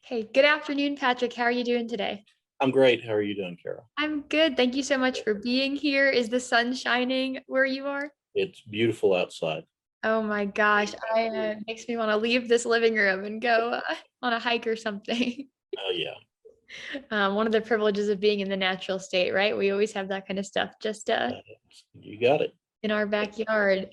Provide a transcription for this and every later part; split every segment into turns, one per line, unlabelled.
Hey, good afternoon, Patrick. How are you doing today?
I'm great. How are you doing, Carol?
I'm good. Thank you so much for being here. Is the sun shining where you are?
It's beautiful outside.
Oh my gosh, I makes me want to leave this living room and go on a hike or something.
Oh yeah,
One of the privileges of being in the natural state, right? We always have that kind of stuff just
uh, you got it.
in our backyard.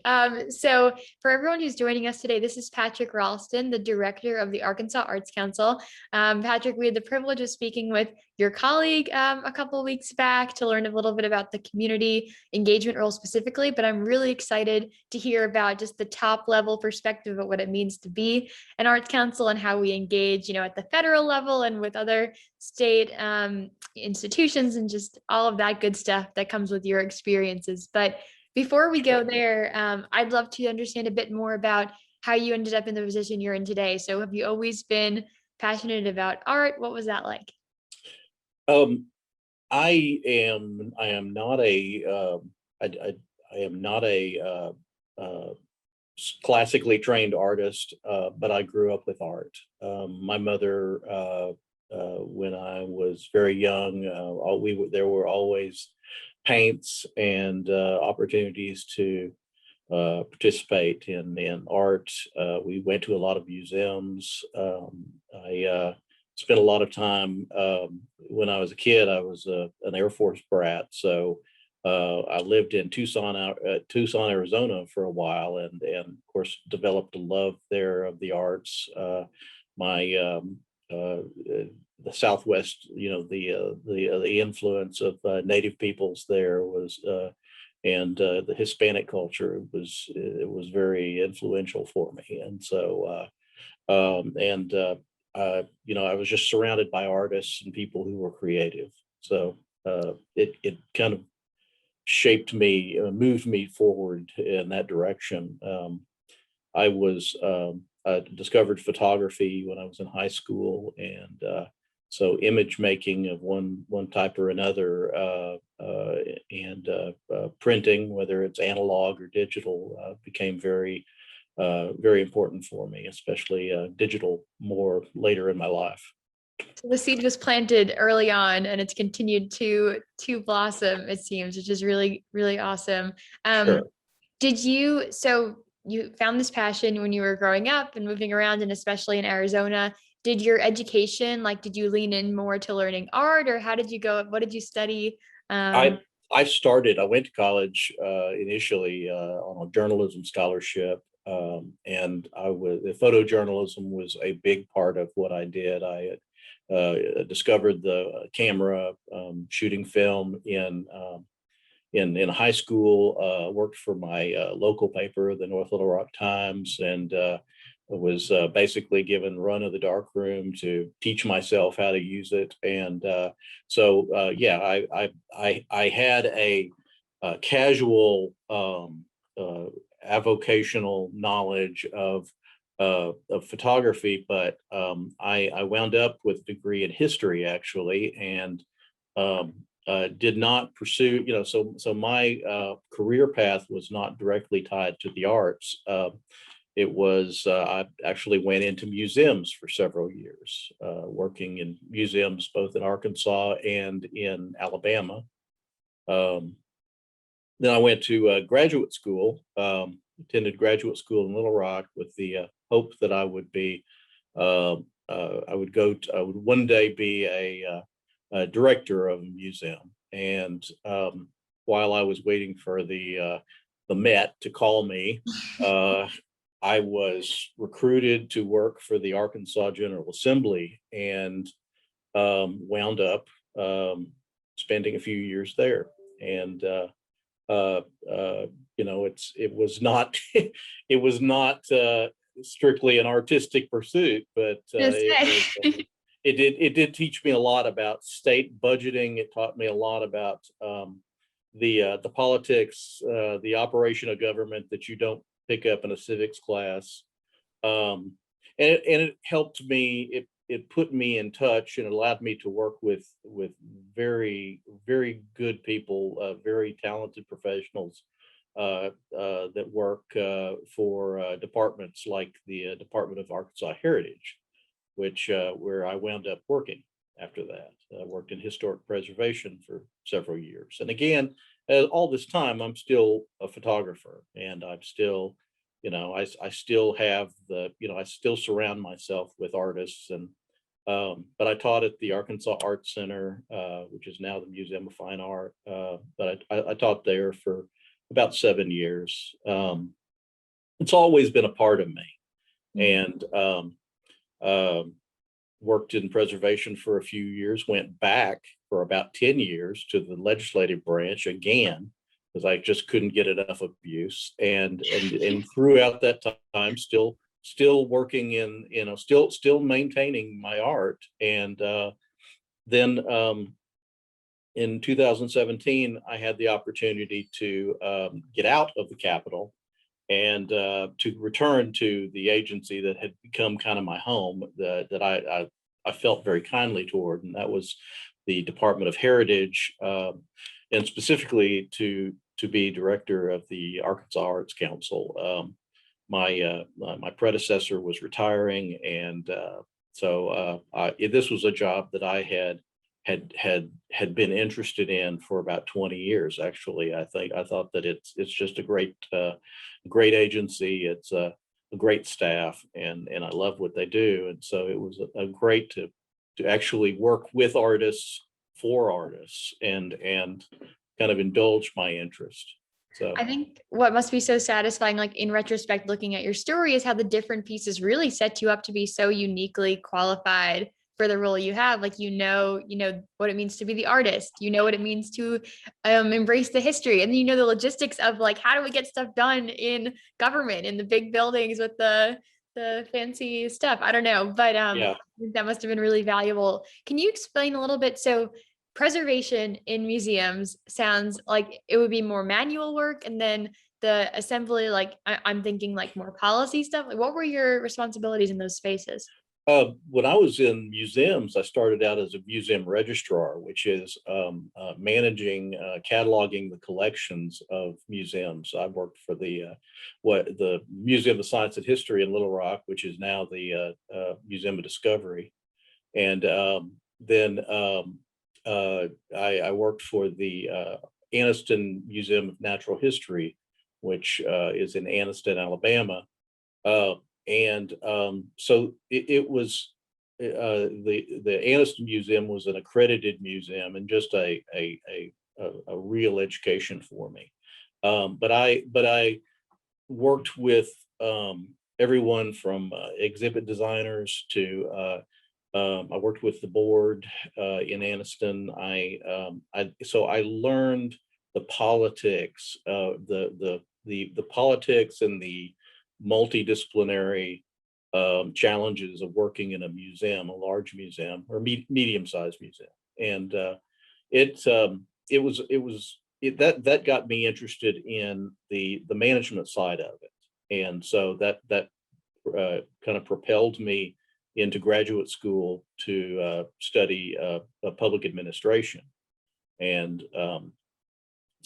So for everyone who's joining us today, this is Patrick Ralston, the director of the Arkansas Arts Council. Patrick, we had the privilege of speaking with your colleague a couple of weeks back to learn a little bit about the community engagement role specifically, but I'm really excited to hear about just the top level perspective of what it means to be an arts council and how we engage, at the federal level and with other state institutions and just all of that good stuff that comes with your experiences. But before we go there, I'd love to understand a bit more about how you ended up in the position you're in today. So, have you always been passionate about art? What was that like?
Um, I am not a I am not a classically trained artist, but I grew up with art. My mother, when I was very young, there were always paints and opportunities to participate in art. We went to a lot of museums. I spent a lot of time when I was a kid. I was an Air Force brat, so I lived in Tucson, Arizona, for a while, and of course developed a love there of the arts. My the Southwest, the influence of native peoples there was and the Hispanic culture was very influential for me. And so I was just surrounded by artists and people who were creative. So it kind of shaped me, moved me forward in that direction. I discovered photography when I was in high school, and so image making of one type or another, and printing, whether it's analog or digital, became very important for me, especially digital more later in my life.
So the seed was planted early on, and it's continued to blossom. It seems, which is really really awesome. Um,
Sure.
so you found this passion when you were growing up and moving around, and especially in Arizona. Did your education, like, did you lean in more to learning art, or how did you go? What did you study?
I I went to college initially on a journalism scholarship, and the photojournalism was a big part of what I did. I discovered the camera, shooting film in high school. Worked for my local paper, the North Little Rock Times, and was basically given run of the dark room to teach myself how to use it. And yeah, I had a casual avocational knowledge of photography, but I wound up with a degree in history, actually, and um, did not pursue, so my career path was not directly tied to the arts. I actually went into museums for several years, working in museums both in Arkansas and in Alabama. Um, then I went to graduate school, attended graduate school in Little Rock with the hope that I would one day be a director of a museum. And while I was waiting for the Met to call me, uh, I was recruited to work for the Arkansas General Assembly, and wound up spending a few years there. And uh, it was not it was not strictly an artistic pursuit, but
Gonna say.
it did teach me a lot about state budgeting. It taught me a lot about the politics, the operation of government that you don't pick up in a civics class. Um, and it helped me. It put me in touch and allowed me to work with very good people, very talented professionals that work for departments like the Department of Arkansas Heritage. which where I wound up working after that. I worked in historic preservation for several years. And again, all this time, I'm still a photographer, and I'm still, I still have I still surround myself with artists. And but I taught at the Arkansas Art Center, which is now the Museum of Fine Art. But I taught there for about 7 years. It's always been a part of me, and worked in preservation for a few years, went back for about 10 years to the legislative branch again, because I just couldn't get enough abuse. And throughout that time, still working in, still maintaining my art. And then in 2017, I had the opportunity to get out of the Capitol and to return to the agency that had become kind of my home, that I felt very kindly toward, and that was the Department of Heritage, and specifically to be director of the Arkansas Arts Council. My predecessor was retiring, and so this was a job that I had been interested in for about 20 years. Actually, I thought that it's just a great agency. It's a great staff, and I love what they do. And so it was a great to actually work with artists, for artists, and kind of indulge my interest. So
I think what must be so satisfying, like in retrospect, looking at your story, is how the different pieces really set you up to be so uniquely qualified for the role you have. Like, what it means to be the artist, what it means to embrace the history, and the logistics of like, how do we get stuff done in government, in the big buildings with the fancy stuff. I don't know, but
yeah.
that must have been really valuable. Can you explain a little bit? So preservation in museums sounds like it would be more manual work, and then the assembly, like I'm thinking like more policy stuff. Like, what were your responsibilities in those spaces?
When I was in museums, I started out as a museum registrar, which is managing, cataloging the collections of museums. I worked for the Museum of Science and History in Little Rock, which is now the Museum of Discovery, and then I worked for the Anniston Museum of Natural History, which is in Anniston, Alabama. And so it was the Anniston Museum was an accredited museum, and just a real education for me. But I worked with everyone from exhibit designers to I worked with the board in Anniston. So I learned the politics, the politics and the multidisciplinary challenges of working in a museum, a large museum or medium-sized museum. And that got me interested in the management side of it. And so that kind of propelled me into graduate school to study public administration. And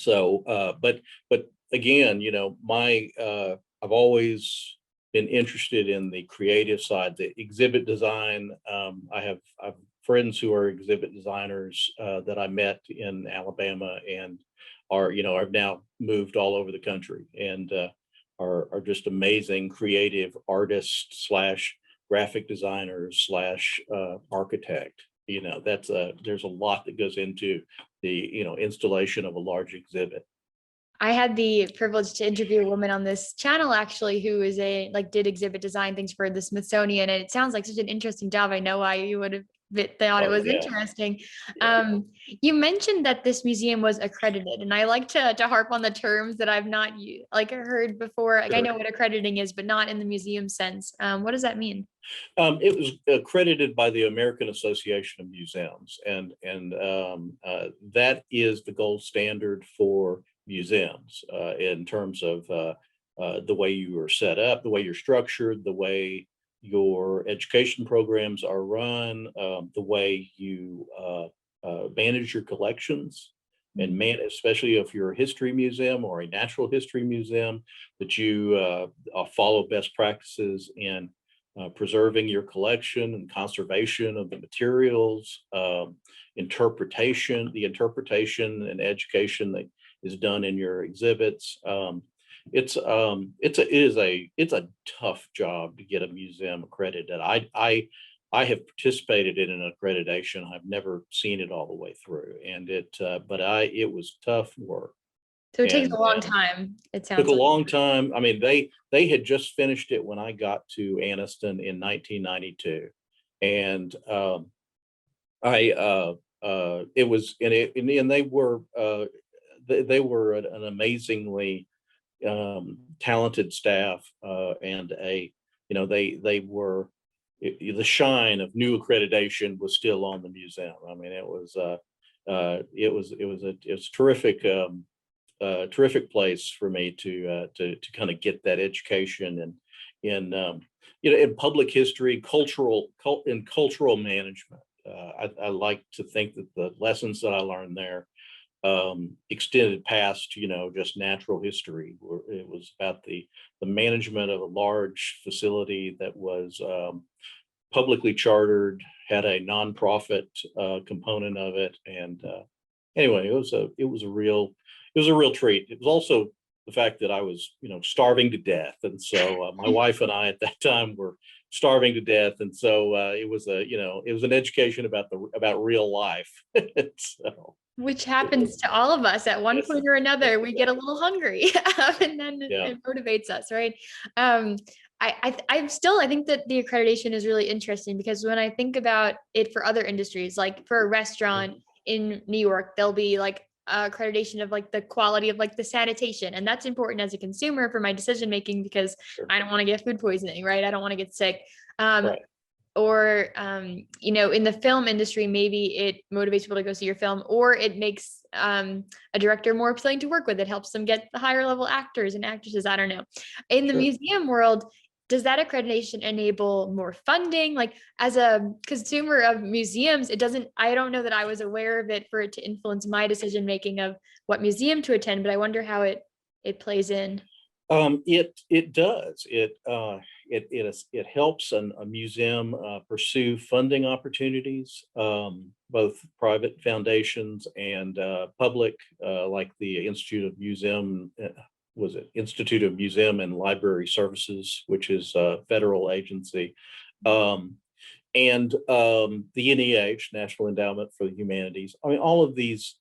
but again, I've always been interested in the creative side, the exhibit design. I've friends who are exhibit designers that I met in Alabama, and I've now moved all over the country, and are just amazing creative artists slash graphic designers slash architect. There's a lot that goes into the installation of a large exhibit.
I had the privilege to interview a woman on this channel, actually, who is did exhibit design things for the Smithsonian. And it sounds like such an interesting job. I know why you would have thought it was interesting. Yeah. You mentioned that this museum was accredited, and I like to harp on the terms that I've not heard before. Like, sure. I know what accrediting is, but not in the museum sense. What does that mean?
It was accredited by the American Association of Museums, and that is the gold standard for museums in terms of the way you are set up, the way you're structured, the way your education programs are run, the way you manage your collections, and especially if you're a history museum or a natural history museum, that you follow best practices in preserving your collection and conservation of the materials, interpretation, the interpretation and education that is done in your exhibits. It's a tough job to get a museum accredited. I have participated in an accreditation. I've never seen it all the way through, and it was tough work.
So it takes
And
a long time, it
took
sounds
a
like.
long time. I mean, they had just finished it when I got to Anniston in 1992, and it was and they were an amazingly talented staff, and they were the shine of new accreditation was still on the museum. I mean, it was a terrific. Terrific place for me to kind of get that education and in public history, cultural management. I like to think that the lessons that I learned there extended past just natural history. It was about the management of a large facility that was publicly chartered, had a nonprofit component of it, and anyway, it was a real treat. It was also the fact that I was, starving to death, and so my wife and I at that time were starving to death, and so it was an education about real life. So,
Which happens to all of us at one
yes,
point or another. We get a little hungry, and then
yeah,
it motivates us, right? I think that the accreditation is really interesting because when I think about it for other industries, like for a restaurant in New York, there'll be like accreditation of like the quality of like the sanitation, and that's important as a consumer for my decision making because
sure,
I don't want to get food poisoning, right? I don't want to get sick. Um,
right,
or in the film industry, maybe it motivates people to go see your film, or it makes a director more appealing to work with. It helps them get the higher level actors and actresses. I don't know. In the
sure.
museum world, does that accreditation enable more funding? Like as a consumer of museums, I don't know that I was aware of it for it to influence my decision making of what museum to attend, but I wonder how it plays in.
It does. It helps a museum pursue funding opportunities, both private foundations and public, like the Institute of Museum and Library Services, which is a federal agency, and the NEH, National Endowment for the Humanities. I mean, all of these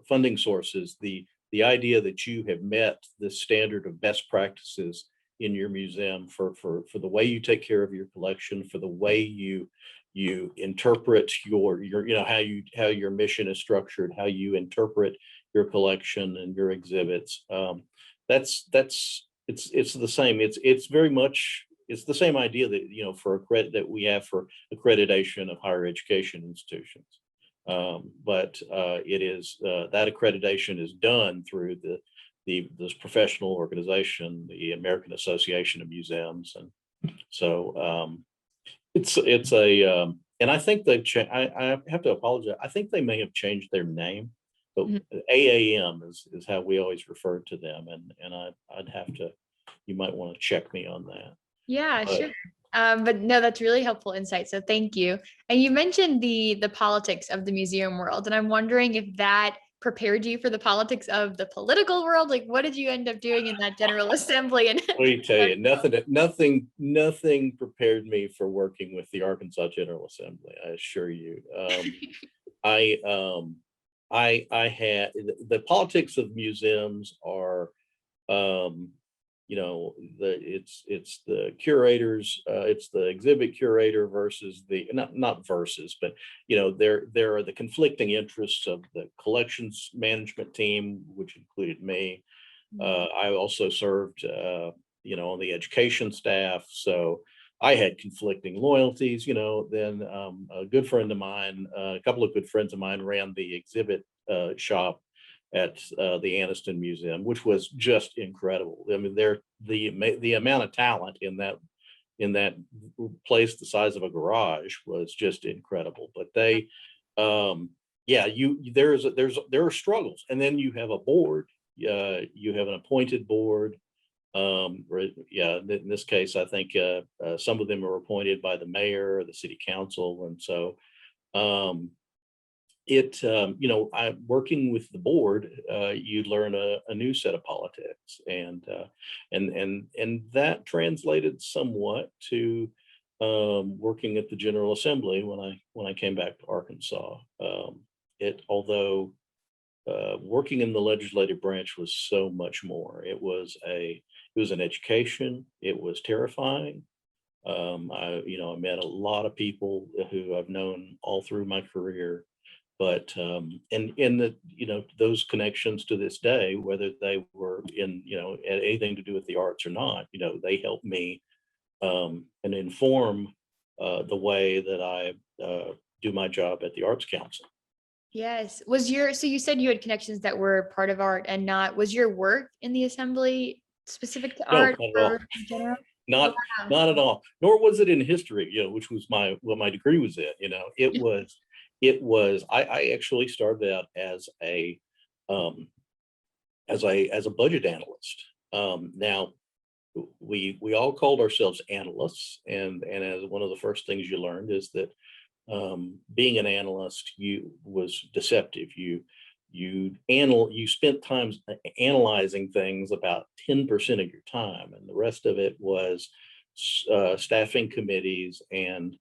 funding sources, the idea that you have met the standard of best practices in your museum for the way you take care of your collection, for the way you interpret your how your mission is structured, how you interpret your collection and your exhibits. It's the same. It's very much it's the same idea that for that we have for accreditation of higher education institutions. But it is that accreditation is done through this professional organization, the American Association of Museums, and so it's a and I think I have to apologize. I think they may have changed their name, but AAM is how we always referred to them, and I'd have to. You might want to check me on that.
Yeah,
But
sure. But no, that's really helpful insight. So thank you. And you mentioned the politics of the museum world, and I'm wondering if that prepared you for the politics of the political world. Like, what did you end up doing in that General Assembly? And
let me tell you, nothing prepared me for working with the Arkansas General Assembly. I assure you. I had the politics of museums are it's the curators, it's the exhibit curator versus the not versus, but there are the conflicting interests of the collections management team, which included me. I also served on the education staff, so I had conflicting loyalties. Then a good friend of mine, a couple of good friends of mine, ran the exhibit shop at the Anniston Museum, which was just incredible. I mean, the amount of talent in that place, the size of a garage, was just incredible. But there are struggles, and then you have a board. You have an appointed board Yeah, in this case, I think some of them are appointed by the mayor or the city council. And so um, I working with the board, you learn a new set of politics, and that translated somewhat to working at the General Assembly when I came back to Arkansas. Although working in the legislative branch was so much more. It was an education. It was terrifying. I met a lot of people who I've known all through my career, but and in the those connections to this day, whether they were in had anything to do with the arts or not, they helped me and inform the way that I do my job at the Arts Council.
Yes. So you said you had connections that were part of art and not, was your work in the assembly specific to
No,
art
not at all.
or in general?
Not
Wow.
not at all. Nor was it in history, which was what my degree was in. I actually started out um, as a budget analyst. Now we all called ourselves analysts, and as one of the first things you learned is that being an analyst was deceptive. You spent time analyzing things about 10% of your time, and the rest of it was staffing committees and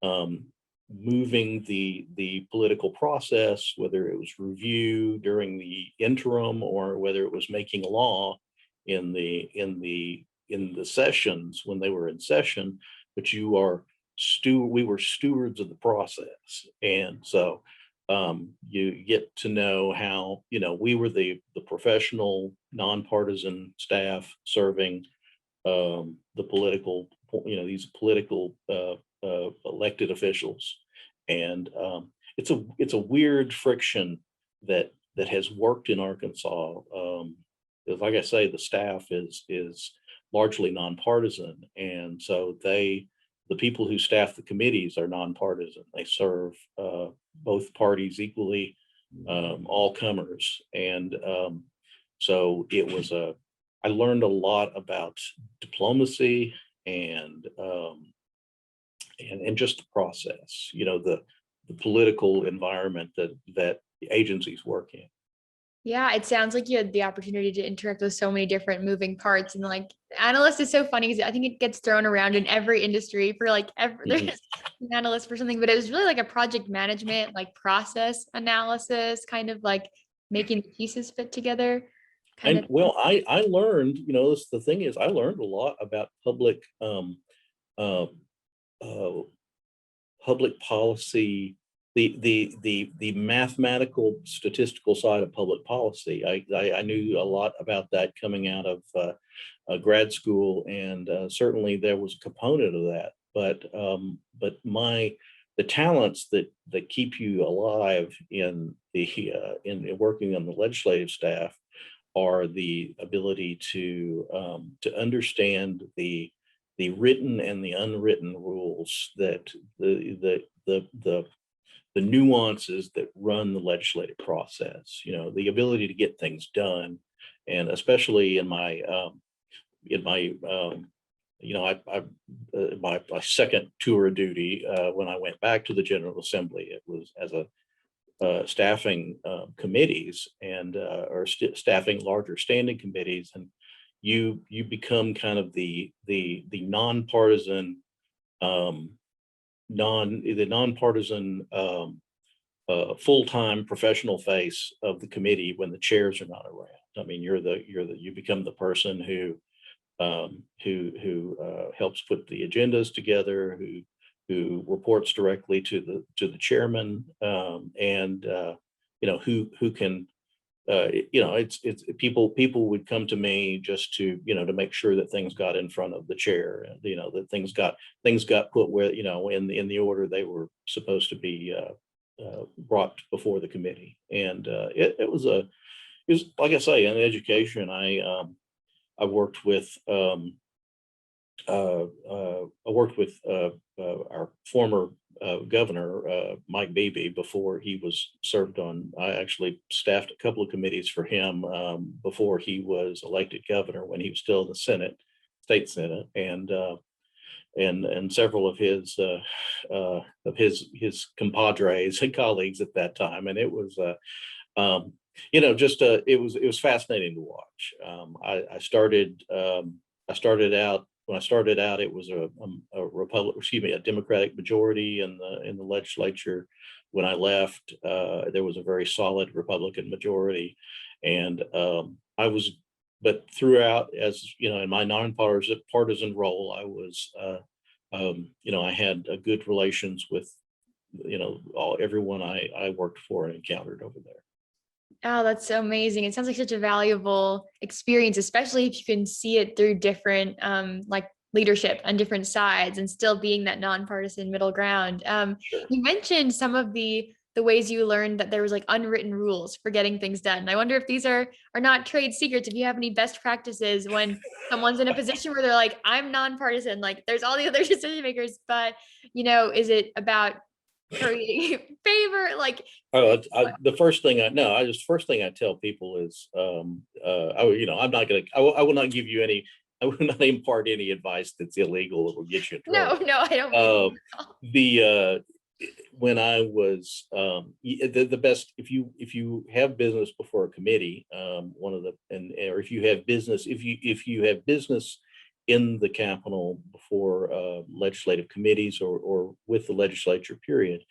um, moving the political process, whether it was review during the interim or whether it was making law in the sessions when they were in session. But we were stewards of the process, and so you get to know how we were the professional, nonpartisan staff serving the political, these political elected officials, and it's a weird friction that has worked in Arkansas. Like I say, the staff is largely nonpartisan, and so the people who staff the committees are nonpartisan. They serve both parties equally, all comers. And so I learned a lot about diplomacy and just the process, the political environment that the agencies work in.
Yeah, it sounds like you had the opportunity to interact with so many different moving parts. And like analyst is so funny because I think it gets thrown around in every industry for like
Mhm.
there's an analyst for something, but it was really like a project management, like process analysis, kind of like making the pieces fit together. Kind
And
of.
well, I learned, the thing is, I learned a lot about uh, uh, public policy, the mathematical statistical side of public policy. I knew a lot about that coming out of grad school, and certainly there was a component of that. But the talents that keep you alive in working on the legislative staff are the ability to understand the written and the unwritten rules, that the nuances that run the legislative process, the ability to get things done. And especially in my my second tour of duty, when I went back to the General Assembly, it was as a staffing committees and or staffing larger standing committees, and you become kind of the nonpartisan um, nonpartisan full-time professional face of the committee when the chairs are not around. I mean, you become the person who helps put the agendas together, who reports directly to the chairman, and who can it's people would come to me just to make sure that things got in front of the chair, and that things got put where in the order they were supposed to be brought before the committee. And it was, like I say, in education. I worked with our former governor, Mike Beebe, before he was served on. I actually staffed a couple of committees for him before he was elected governor, when he was still in the Senate, state Senate, and several of his compadres and colleagues at that time. And it was just it was fascinating to watch. I started out. When I started out, it was a Democratic majority in the legislature. When I left, there was a very solid Republican majority, and but throughout, as you know, in my nonpartisan role, I was, I had a good relations with, everyone I worked for and encountered over there.
Oh, that's so amazing. It sounds like such a valuable experience, especially if you can see it through different like leadership on different sides and still being that nonpartisan middle ground.
Sure.
You mentioned some of the ways you learned that there was like unwritten rules for getting things done. I wonder if these are not trade secrets, if you have any best practices when someone's in a position where they're like, I'm nonpartisan, like there's all the other decision makers, but is it about creating favor? Like,
The first thing I tell people is, I'm not going to, I will not give you any, I will not impart any advice that's illegal that will get you in trouble.
no, I don't mean
when I was the best, if you have business before a committee, or if you have business in the Capitol before legislative committees or with the legislature, period,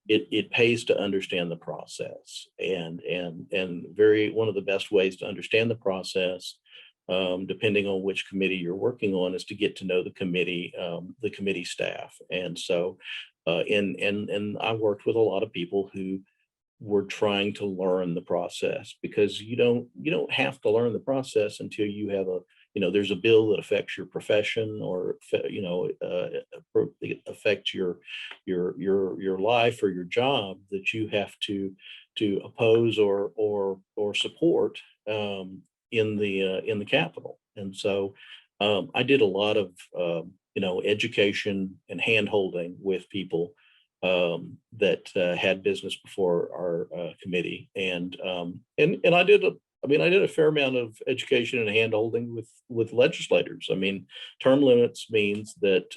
it pays to understand the process. And one of the best ways to understand the process, depending on which committee you're working on, is to get to know the committee staff. And so, and I worked with a lot of people who were trying to learn the process, because you don't have to learn the process until you have there's a bill that affects your profession, or affects your life or your job, that you have to oppose or support in the Capitol. And so I did a lot of education and hand-holding with people that had business before our committee, and I did a fair amount of education and hand-holding with legislators. I mean, term limits means that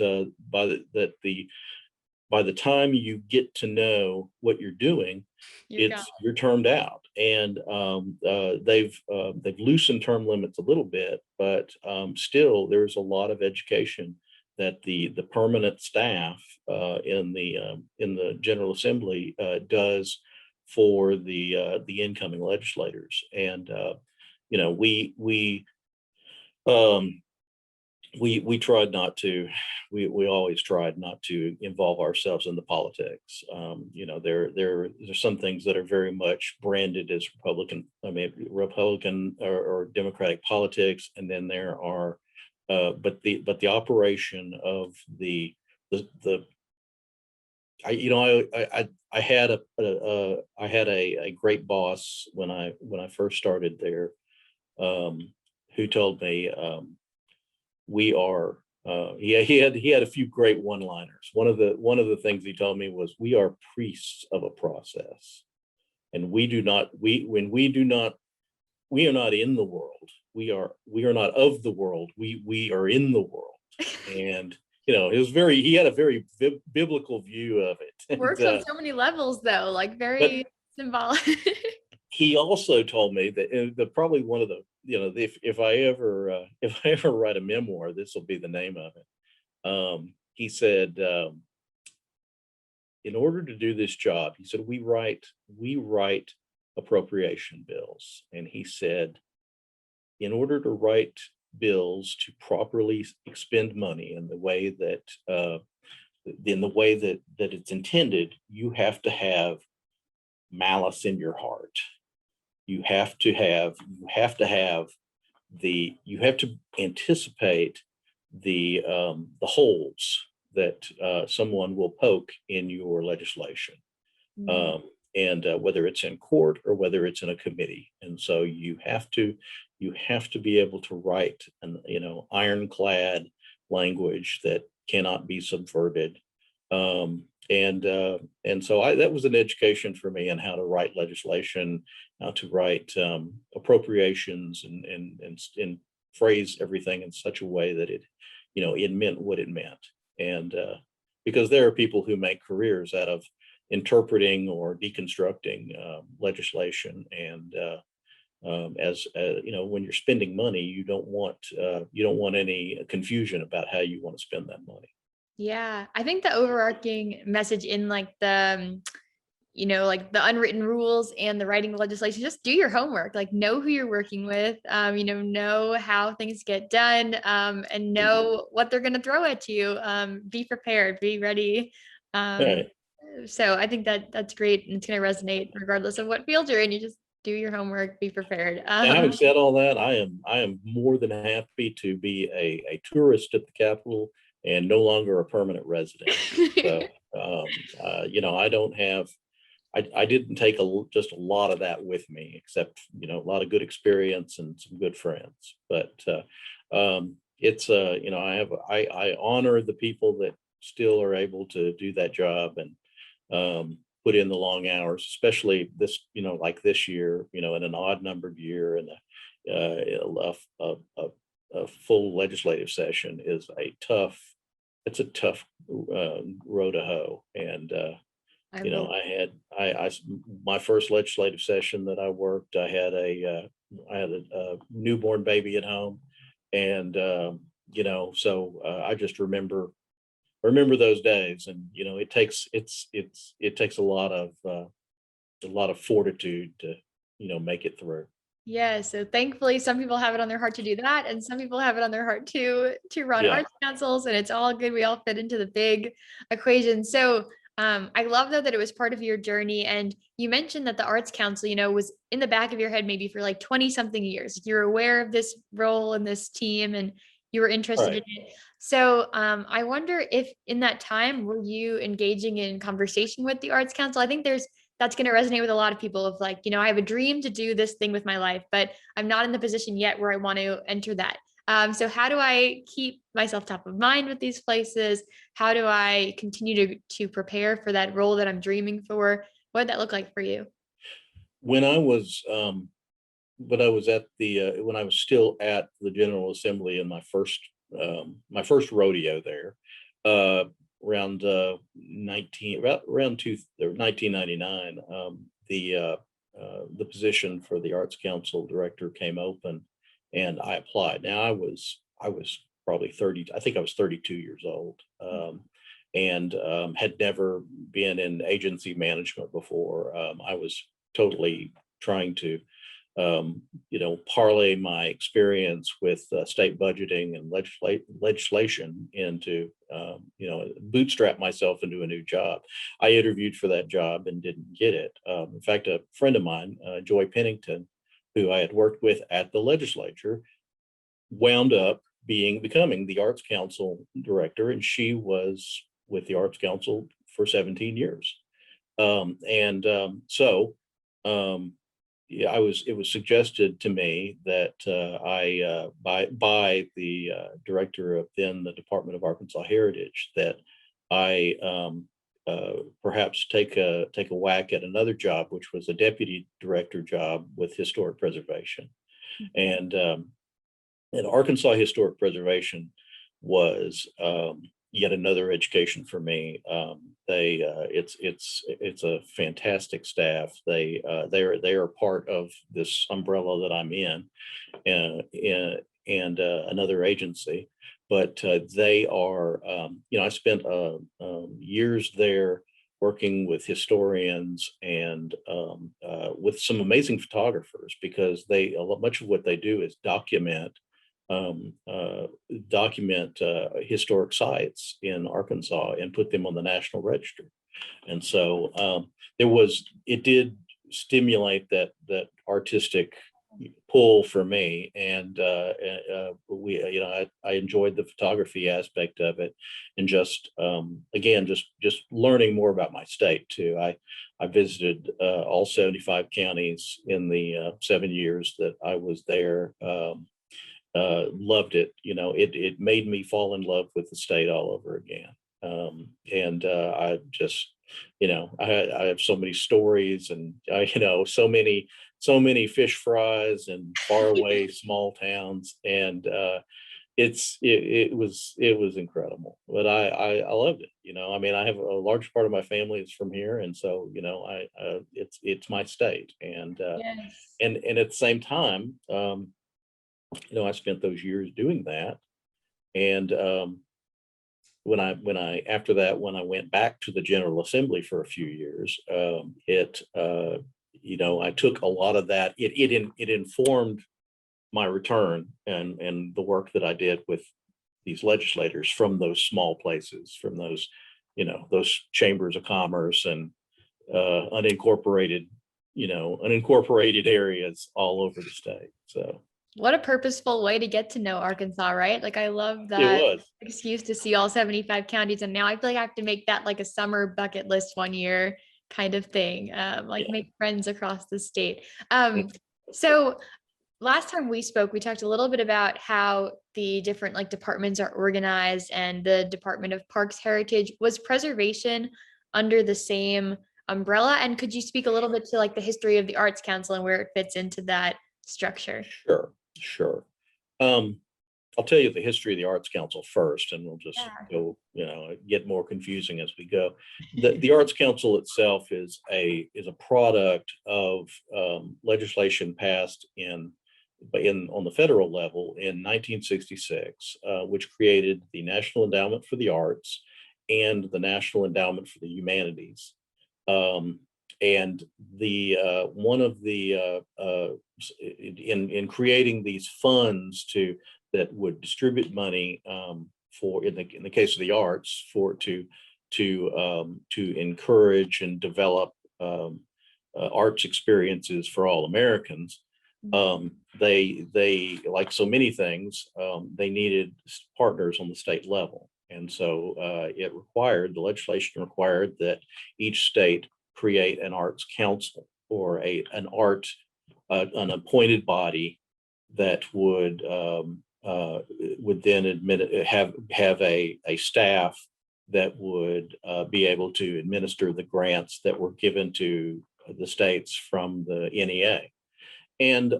by the time you get to know what you're doing, you're termed out. And they've loosened term limits a little bit, but still there's a lot of education that the permanent staff in the General Assembly does for the incoming legislators. And we tried not to. We always tried not to involve ourselves in the politics. There's some things that are very much branded as Republican or Democratic politics, and then there are, but the operation of I had a great boss when I first started there, who told me, he had a few great one-liners. One of the things he told me was, we are priests of a process, and we are not in the world. We are not of the world. We are in the world. And he had a very biblical view of it.
Works on so many levels, though, like very symbolic.
He also told me that probably one of the, if I ever write a memoir, this will be the name of it. He said, in order to do this job, he said, we write appropriation bills. And he said, in order to write bills to properly expend money in the way that it's intended, you have to have malice in your heart. You have to anticipate the holes that someone will poke in your legislation, and whether it's in court or whether it's in a committee. And so you have to be able to write an ironclad language that cannot be subverted. And so that was an education for me on how to write legislation, how to write appropriations, and phrase everything in such a way that it meant what it meant. And because there are people who make careers out of interpreting or deconstructing legislation, and as when you're spending money, you don't want any confusion about how you want to spend that money.
Yeah, I think the overarching message in like like the unwritten rules and the writing of legislation, just do your homework, like know who you're working with, know how things get done, and know what they're going to throw at you. Be prepared, be ready. Um,
Right.
so I think that that's great. And it's going to resonate regardless of what field you're in. You just do your homework, be prepared.
Now, having said all that, I am more than happy to be a tourist at the Capitol and no longer a permanent resident. So, I don't have, I didn't take just a lot of that with me, except, a lot of good experience and some good friends. But it's, I honor the people that still are able to do that job and put in the long hours, especially this, like this year, in an odd numbered year, and a full legislative session is it's a tough row to hoe. And
I
you know,
will.
I had my first legislative session that I worked, I had a newborn baby at home, and so I just remember those days, and it takes a lot of fortitude to make it through.
Yeah, so thankfully some people have it on their heart to do that, and some people have it on their heart to run
Yeah.
arts councils, and it's all good. We all fit into the big equation. So I love though that it was part of your journey, and you mentioned that the arts council, was in the back of your head maybe for like 20 something years. You're aware of this role and this team, and you were interested in
Right.
it. So I wonder if in that time were you engaging in conversation with the arts council? I think that's going to resonate with a lot of people of like, I have a dream to do this thing with my life, but I'm not in the position yet where I want to enter that. So how do I keep myself top of mind with these places? How do I continue to prepare for that role that I'm dreaming for? What did that look like for you?
When I was when I was still at the General Assembly in my first rodeo there, uh, around 1999, the position for the Arts Council director came open, and I applied. Now I was probably 30. I think I was 32 years old, and had never been in agency management before. I was totally trying to parlay my experience with state budgeting and legislation into, bootstrap myself into a new job. I interviewed for that job and didn't get it. In fact, a friend of mine, Joy Pennington, who I had worked with at the legislature, wound up becoming the Arts Council director, and she was with the Arts Council for 17 years. And so um, yeah, it was suggested to me that by the director of then the Department of Arkansas Heritage, that I perhaps take a whack at another job, which was a deputy director job with historic preservation. And Arkansas Historic Preservation was yet another education for me. It's a fantastic staff. They are part of this umbrella that I'm in, and another agency. But they are, I spent years there working with historians and with some amazing photographers, because much of what they do is um, uh, document historic sites in Arkansas and put them on the National Register. And so it did stimulate that artistic pull for me, and I enjoyed the photography aspect of it, and just again just learning more about my state too. I visited all 75 counties in the 7 years that I was there. Loved it. It made me fall in love with the state all over again. I just, I have so many stories, and so many fish fries and faraway small towns, and it was incredible. But I loved it. I mean, I have a large part of my family is from here, and so it's my state,
Yes.
and at the same time, I spent those years doing that, and after that, when I went back to the General Assembly for a few years, I took a lot of that. It informed my return, and the work that I did with these legislators from those small places, from those chambers of commerce and unincorporated areas all over the state. So
What a purposeful way to get to know Arkansas, right? Like, I love
it
that
was.
excuse to see all 75 counties. And now I feel like I have to make that like a summer bucket list one year kind of thing. Like,
Yeah.
make friends across the state. So last time we spoke, we talked a little bit about how the different like departments are organized, and the Department of Parks Heritage. Was preservation under the same umbrella? And could you speak a little bit to like the history of the Arts Council and where it fits into that structure?
Sure, sure. I'll tell you the history of the Arts Council first, and we'll just go, get more confusing as we go. The Arts Council itself is a product of legislation passed on the federal level in 1966, which created the National Endowment for the Arts and the National Endowment for the Humanities. And the one of the in creating these funds that would distribute money for in the case of the arts to encourage and develop arts experiences for all Americans. They like so many things, they needed partners on the state level, and so the legislation required that each state create an arts council, or an appointed body that would then have a staff that would be able to administer the grants that were given to the states from the NEA. And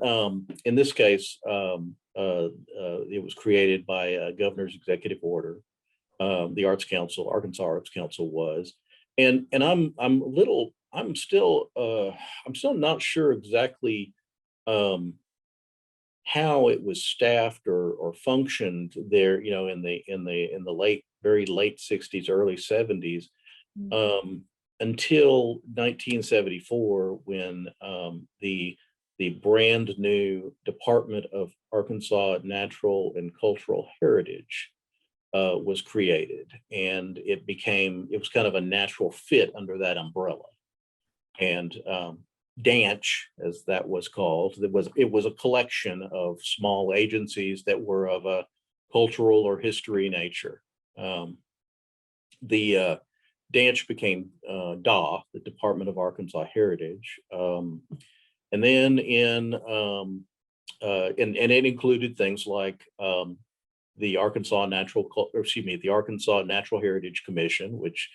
in this case, it was created by a governor's executive order. The Arts Council, Arkansas Arts Council was, and I'm still not sure exactly how it was staffed or functioned there, in the very late 60s, early 70s, until 1974, when the brand new Department of Arkansas Natural and Cultural Heritage was created, and it was kind of a natural fit under that umbrella. And DANCH, as that was called, it was a collection of small agencies that were of a cultural or history nature. The DANCH became DAW, the Department of Arkansas Heritage, and then and it included things like the Arkansas Natural Heritage Commission, which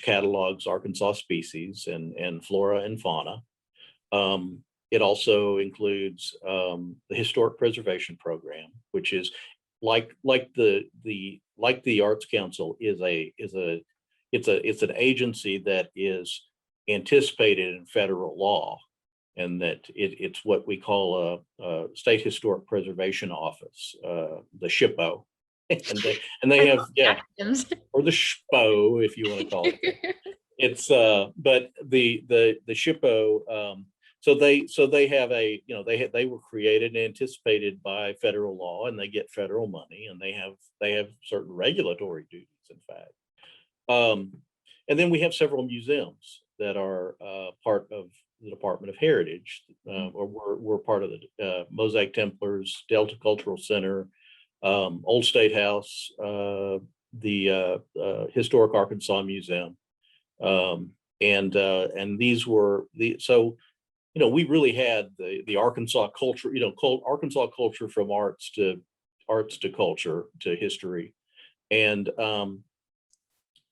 catalogs Arkansas species and flora and fauna. It also includes the Historic Preservation Program, which is like the Arts Council it's an agency that is anticipated in federal law, and that it's what we call a State Historic Preservation Office, the SHPO. and they have, or the SHPO, if you want to call it. It's but the SHPO, so they have they were created and anticipated by federal law, and they get federal money, and they have certain regulatory duties, in fact. And then we have several museums that are part of the Department of Heritage, or we're part of the Mosaic Templars, Delta Cultural Center, Old State House, the Historic Arkansas Museum, and these were we really had the Arkansas culture, Arkansas culture, from arts to culture to history, and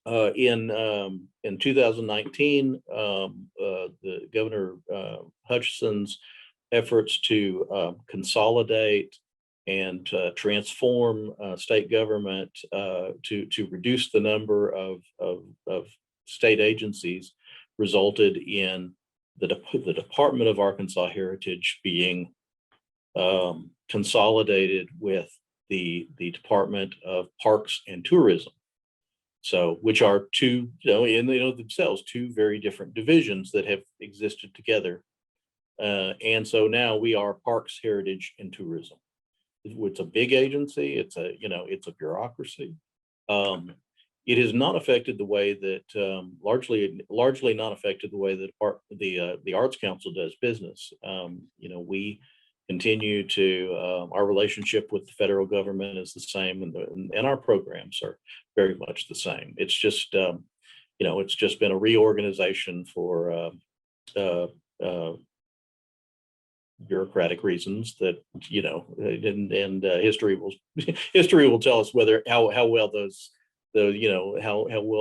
In 2019, the Governor Hutchinson's efforts to consolidate and transform state government to reduce the number of state agencies resulted in the Department of Arkansas Heritage being consolidated with the Department of Parks and Tourism. So, which are two, themselves, two very different divisions that have existed together. And so now we are Parks, Heritage, and Tourism. It's a big agency. It's a bureaucracy. It has not affected the way that largely not affected the way that the Arts Council does business. We continue to our relationship with the federal government is the same, and our programs are very much the same. It's just it's just been a reorganization for bureaucratic reasons that history will tell us how well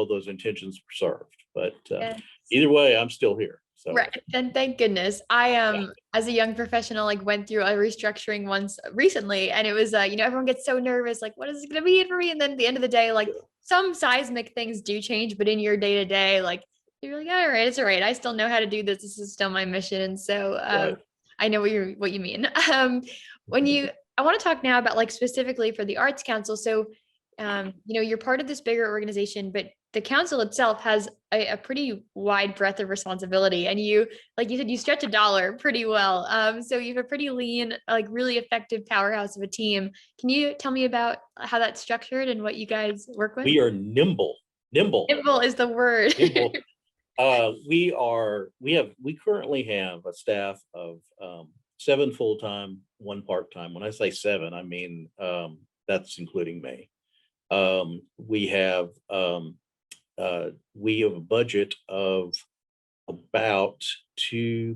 those intentions were served. But
Yes.
Either way, I'm still here. So
Right. And thank goodness. I as a young professional, like went through a restructuring once recently, and it was everyone gets so nervous, like what is it gonna be for me? And then at the end of the day, like some seismic things do change, but in your day-to-day, like you're like, all right, it's all right. I still know how to do this. This is still my mission. And so
right.
I know what you mean. I want to talk now about like specifically for the Arts Council. So you're part of this bigger organization, but the council itself has a pretty wide breadth of responsibility, and you, like you said, you stretch a dollar pretty well. So you have a pretty lean, like really effective powerhouse of a team. Can you tell me about how that's structured and what you guys work with?
We are nimble.
Nimble is the word.
Nimble. We currently have a staff of 7 full-time, 1 part-time. When I say 7, I mean that's including me. We have a budget of about I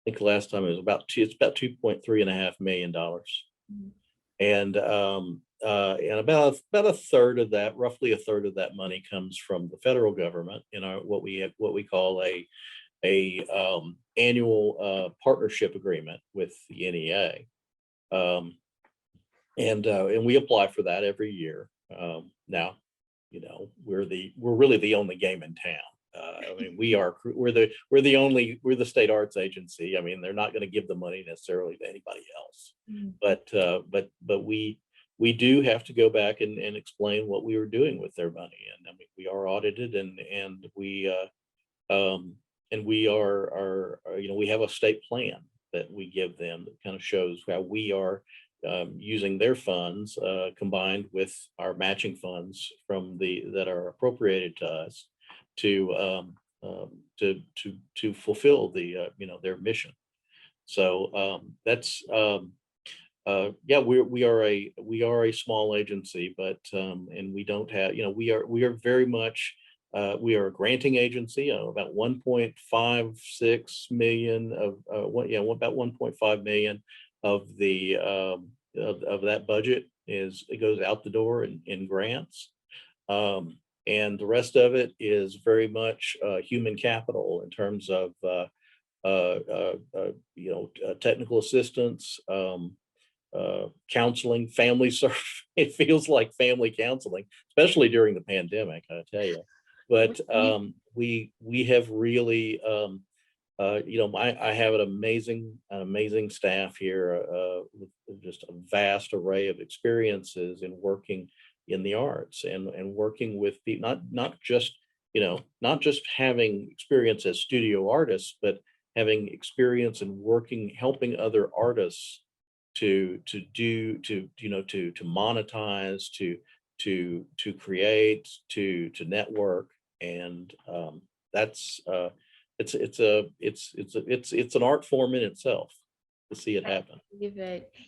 think last time it was about $2.3.5 million. And about a third of that, roughly a third of that money comes from the federal government in what we call a annual partnership agreement with the NEA. And we apply for that every year. Now, we're really the only game in town. We're the state arts agency. I mean, they're not going to give the money necessarily to anybody else. But we do have to go back and explain what we were doing with their money. And I mean, we are audited, and we we have a state plan that we give them that kind of shows how we are using their funds combined with our matching funds that are appropriated to us to fulfill their mission. So that's we are a small agency, but and we don't have we are very much we are a granting agency. About 1.56 million about 1.5 million of the of that budget it goes out the door in grants, and the rest of it is very much human capital in terms of technical assistance, counseling, family service. It feels like family counseling, especially during the pandemic, I tell you. But we have really I have an amazing staff here with just a vast array of experiences in working in the arts and working with people, not just having experience as studio artists, but having experience in helping other artists to monetize, to create, to network, and that's it's an art form in itself to see it happen.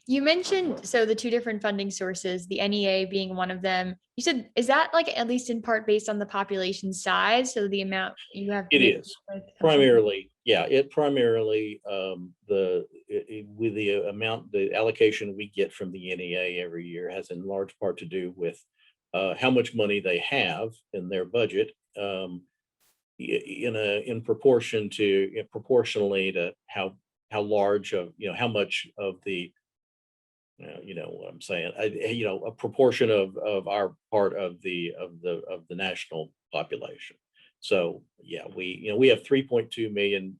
You mentioned the 2 different funding sources, the NEA being one of them. You said, is that like at least in part based on the population size? So the amount you have.
It is primarily, it primarily with the allocation we get from the NEA every year has in large part to do with how much money they have in their budget, in proportion to proportionally to how large of, how much of the, what I'm saying, a proportion of our part of the national population. So yeah, we have 3.2 million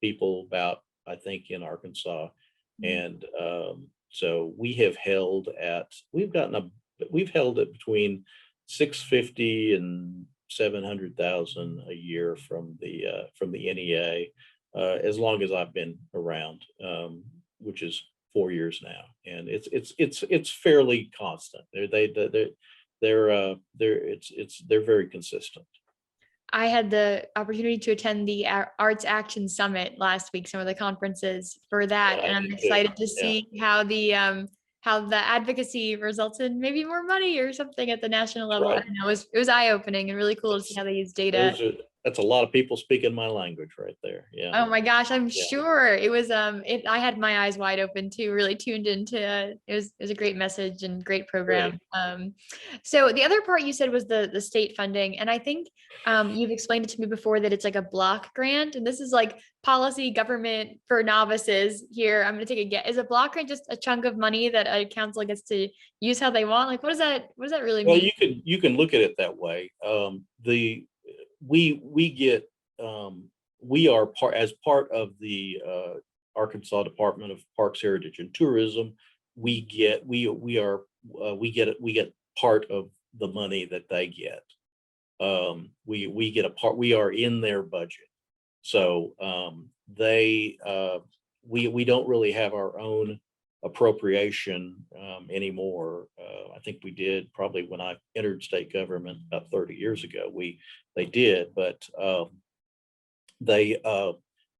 people about, I think, in Arkansas, and so we've held it between 650 and 700,000 a year from the NEA, as long as I've been around, which is 4 years now, and it's fairly constant. They're very consistent.
I had the opportunity to attend the Arts Action Summit last week, some of the conferences for that,
Yeah,
and I'm excited to see how the advocacy results in maybe more money or something at the national level.
right.
I don't know, it was eye-opening and really cool to see how they use data.
That's a lot of people speaking my language right there. Yeah.
Oh my gosh, I'm
Yeah.
sure it was I had my eyes wide open too, really tuned into it was a great message and great program.
Great.
So the other part you said was the state funding, and I think you've explained it to me before that it's like a block grant, and this is like policy government for novices here. I'm gonna take a guess. Is a block grant just a chunk of money that a council gets to use how they want? Like what does that really
Well,
mean?
you can look at it that way. We get, we are part of the Arkansas Department of Parks, Heritage, and Tourism. We get part of the money that they get. We get a part. We are in their budget, so we don't really have our own appropriation anymore. I think we did probably when I entered state government about 30 years ago. They did, but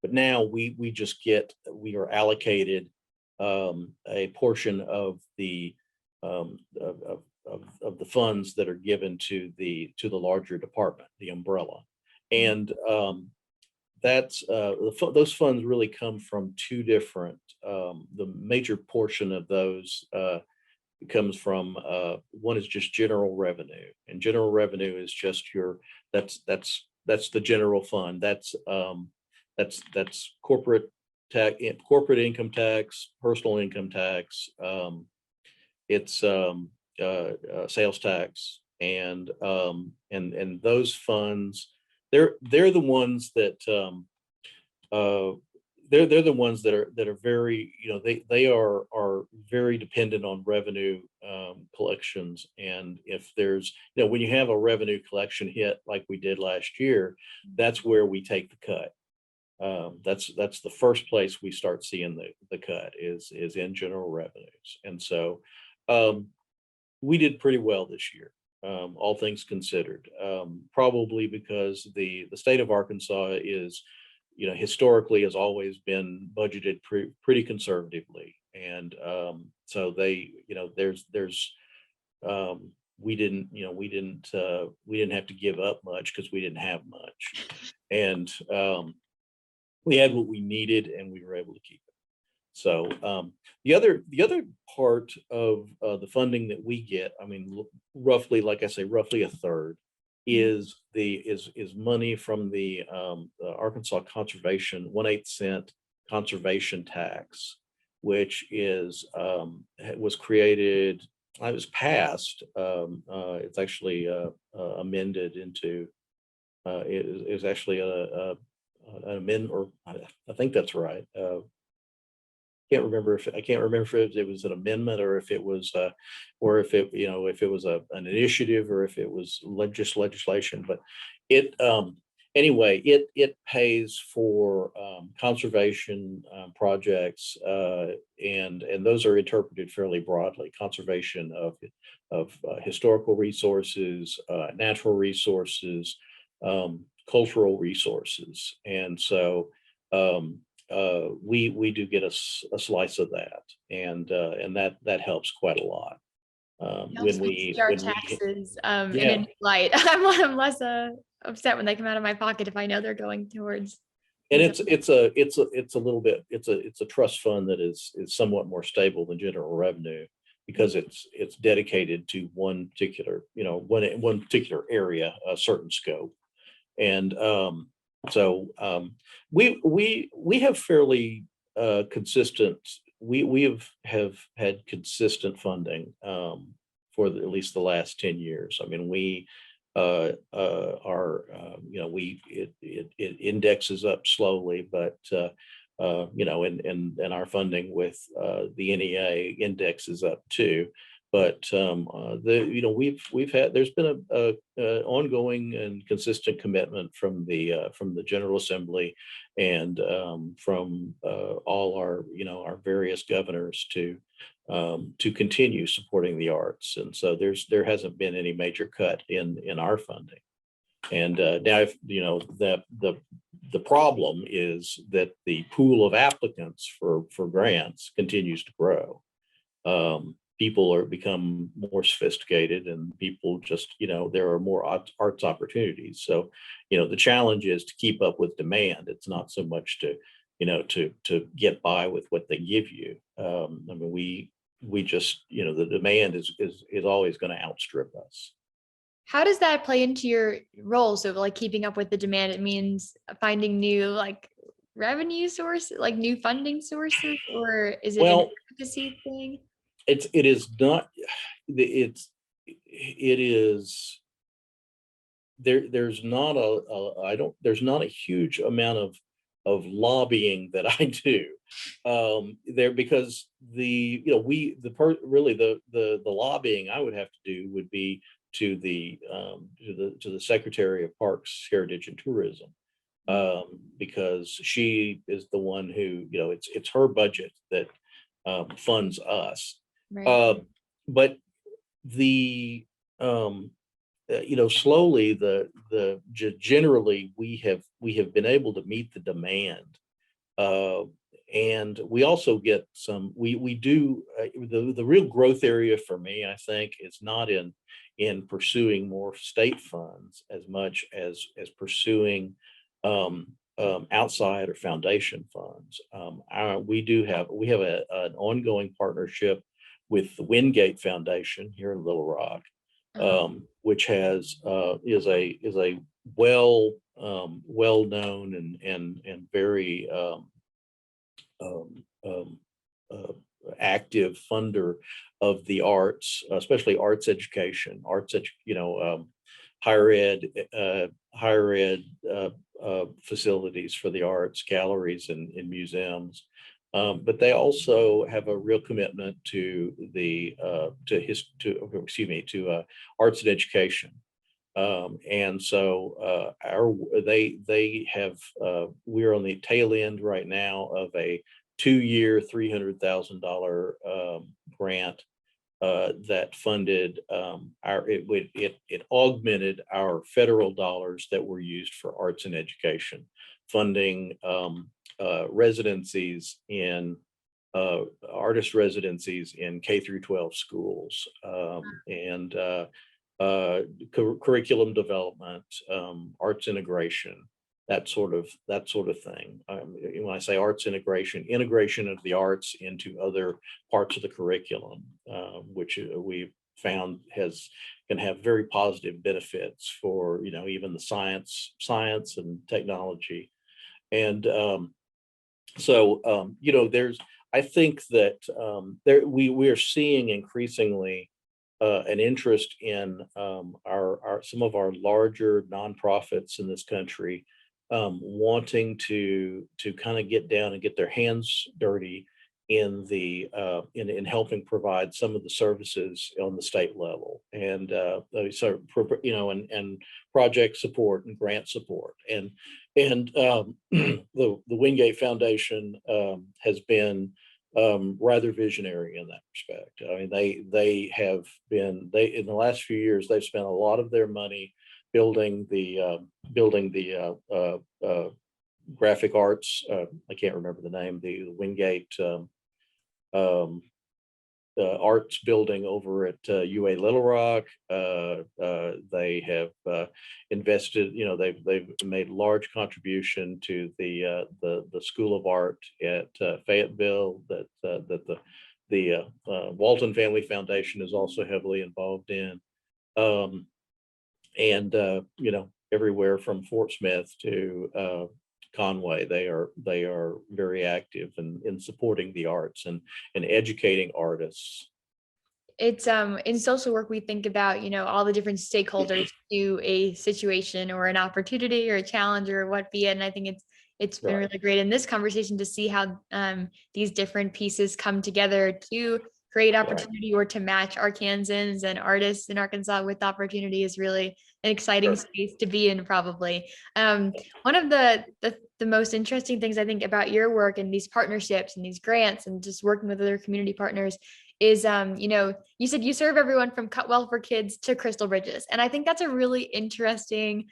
now we just we are allocated a portion of the of the funds that are given to the larger department, the umbrella, and those funds really come from two different. The major portion of those comes from, one is just general revenue, and general revenue is just that's the general fund. That's corporate tax, corporate income tax, personal income tax. It's sales tax, and those funds, they're the ones that they're the ones that are very, they are very dependent on revenue collections. And if there's, when you have a revenue collection hit like we did last year, that's where we take the cut. That's the first place we start seeing the cut is in general revenues. And so we did pretty well this year, all things considered, probably because the state of Arkansas is, historically has always been budgeted pretty conservatively. And so they, we didn't have to give up much because we didn't have much. And we had what we needed and we were able to keep it. So the other part of the funding that we get, I mean, roughly, like I say, roughly a third is money from the Arkansas Conservation 1/8 cent conservation tax, which was created. It was passed. It's actually amended into. It is actually an amendment, or I think that's right. I can't remember if it was an amendment or if it was if it was an initiative or if it was legislation. But it anyway, it pays for conservation projects, and those are interpreted fairly broadly. Conservation of historical resources, natural resources, cultural resources, and so we do get a slice of that, and that helps quite a lot. When we
our
when
taxes
we,
in
yeah.
a new light. I'm less upset when they come out of my pocket if I know they're going towards.
And it's a little bit, it's a trust fund that is somewhat more stable than general revenue, because it's dedicated to one particular, one particular area, a certain scope. And so we have fairly consistent, we have had consistent funding for at least the last 10 years. I mean, we are, it indexes up slowly, but and our funding with the NEA indexes up too. But we've had, there's been a ongoing and consistent commitment from the General Assembly and from all our various governors to continue supporting the arts. And so there hasn't been any major cut in our funding. And now, the problem is that the pool of applicants for grants continues to grow. People are become more sophisticated, and people just, there are more arts opportunities. So, the challenge is to keep up with demand. It's not so much to get by with what they give you. I mean, we just, the demand is always going to outstrip us.
How does that play into your role? So like keeping up with the demand, it means finding new like revenue sources, like new funding sources, or is it an advocacy thing?
It is not, it is, there's not there's not a huge amount of lobbying that I do there, because really the lobbying I would have to do would be to the Secretary of Parks, Heritage and Tourism, because she is the one who, it's her budget that funds us.
Right.
But the slowly generally we have been able to meet the demand, and we also get some, we do the real growth area for me, I think, is not in pursuing more state funds as much as pursuing outside or foundation funds. We have an ongoing partnership with the Wingate Foundation here in Little Rock, which is a well known and very active funder of the arts, especially arts education, higher ed facilities for the arts, galleries and museums. But they also have a real commitment to arts and education. And so we're on the tail end right now of a 2-year, $300,000 grant that funded it augmented our federal dollars that were used for arts and education, funding residencies in artist residencies in K through 12 schools, and curriculum development, arts integration, that sort of thing. When I say arts integration of the arts into other parts of the curriculum, which we've found can have very positive benefits for even the science and technology. And I think that we are seeing increasingly an interest in some of our larger nonprofits in this country wanting to kind of get down and get their hands dirty in helping provide some of the services on the state level, and and project support and grant support, and the Wingate Foundation has been rather visionary in that respect. I mean, they in the last few years they've spent a lot of their money building the graphic arts. I can't remember the name. The Wingate arts building over at UA Little Rock. They have invested. They've made a large contribution to the School of Art at Fayetteville that Walton Family Foundation is also heavily involved in, and everywhere from Fort Smith to Conway, they are very active in supporting the arts and educating artists.
It's in social work, we think about, all the different stakeholders to a situation or an opportunity or a challenge or what be it. And I think it's been
Right.
really great in this conversation to see how these different pieces come together to create opportunity or to match Arkansans and artists in Arkansas with opportunity is really an exciting space to be in, probably. One of the most interesting things I think about your work and these partnerships and these grants and just working with other community partners is, you said you serve everyone from Cutwell for Kids to Crystal Bridges. And I think that's a really interesting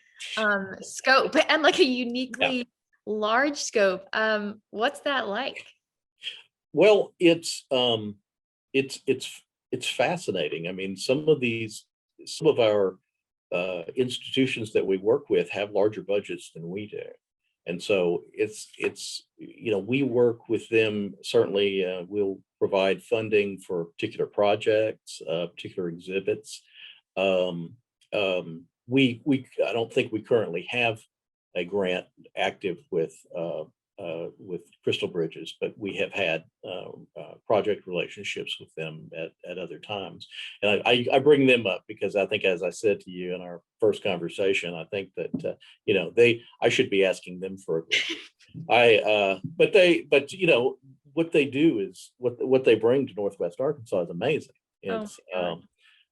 scope and like a uniquely large scope. What's that like?
Well, it's fascinating. I mean, some of our institutions that we work with have larger budgets than we do. And so we work with them. Certainly, we'll provide funding for particular projects, particular exhibits. I don't think we currently have a grant active with Crystal Bridges, but we have had project relationships with them at other times. And I bring them up because I think, as I said to you in our first conversation, I think that I should be asking them for a grant. What they do is what they bring to Northwest Arkansas is amazing. It's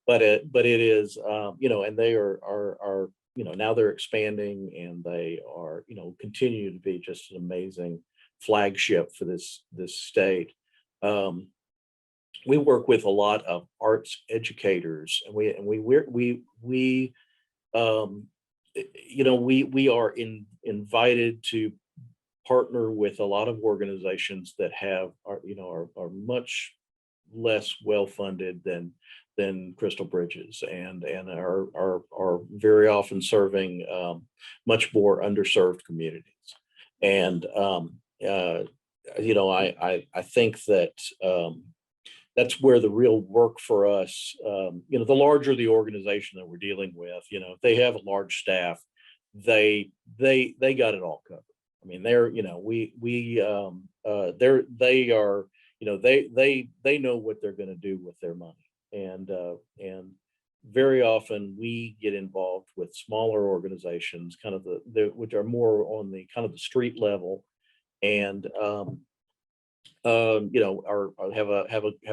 but it is and they are now they're expanding, and they are continue to be just an amazing flagship for this state. We work with a lot of arts educators, and we are invited to partner with a lot of organizations that are much less well funded than Crystal Bridges, and are very often serving much more underserved communities. And I think that that's where the real work for us. The larger the organization that we're dealing with, if they have a large staff, they got it all covered. I mean, they know what they're going to do with their money. And very often we get involved with smaller organizations, kind of which are more on the kind of the street level, and have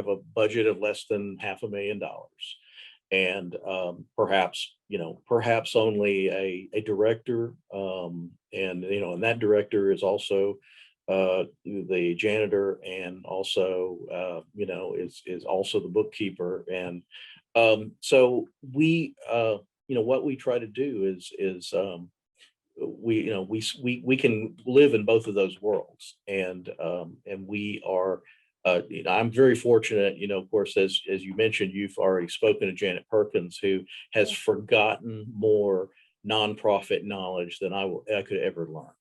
a budget of less than $500,000, and perhaps only a director, and that director is also the janitor, and also is also the bookkeeper. And so we what we try to do is we can live in both of those worlds, and we are I'm very fortunate, of course, as you mentioned, you've already spoken to Janet Perkins, who has forgotten more nonprofit knowledge than I could ever learn.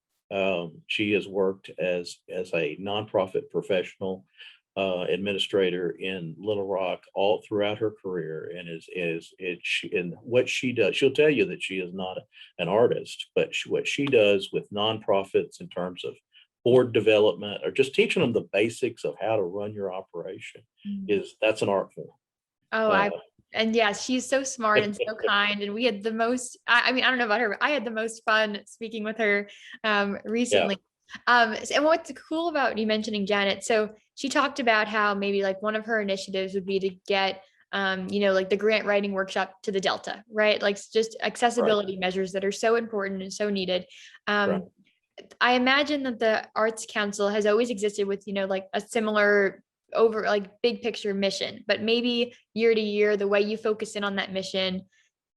She has worked as a nonprofit professional administrator in Little Rock all throughout her career, and and what she does. She'll tell you that she is not an artist, but what she does with nonprofits in terms of board development, or just teaching them the basics of how to run your operation, that's an art form.
And yeah, she's so smart and so kind. And we had the most, I mean, I don't know about her, but I had the most fun speaking with her recently. And what's cool about you mentioning Janet, so she talked about how maybe like one of her initiatives would be to get, like the grant writing workshop to the Delta, right? Like just accessibility measures that are so important and so needed. I imagine that the Arts Council has always existed with, like a similar over like big picture mission, but maybe year to year, the way you focus in on that mission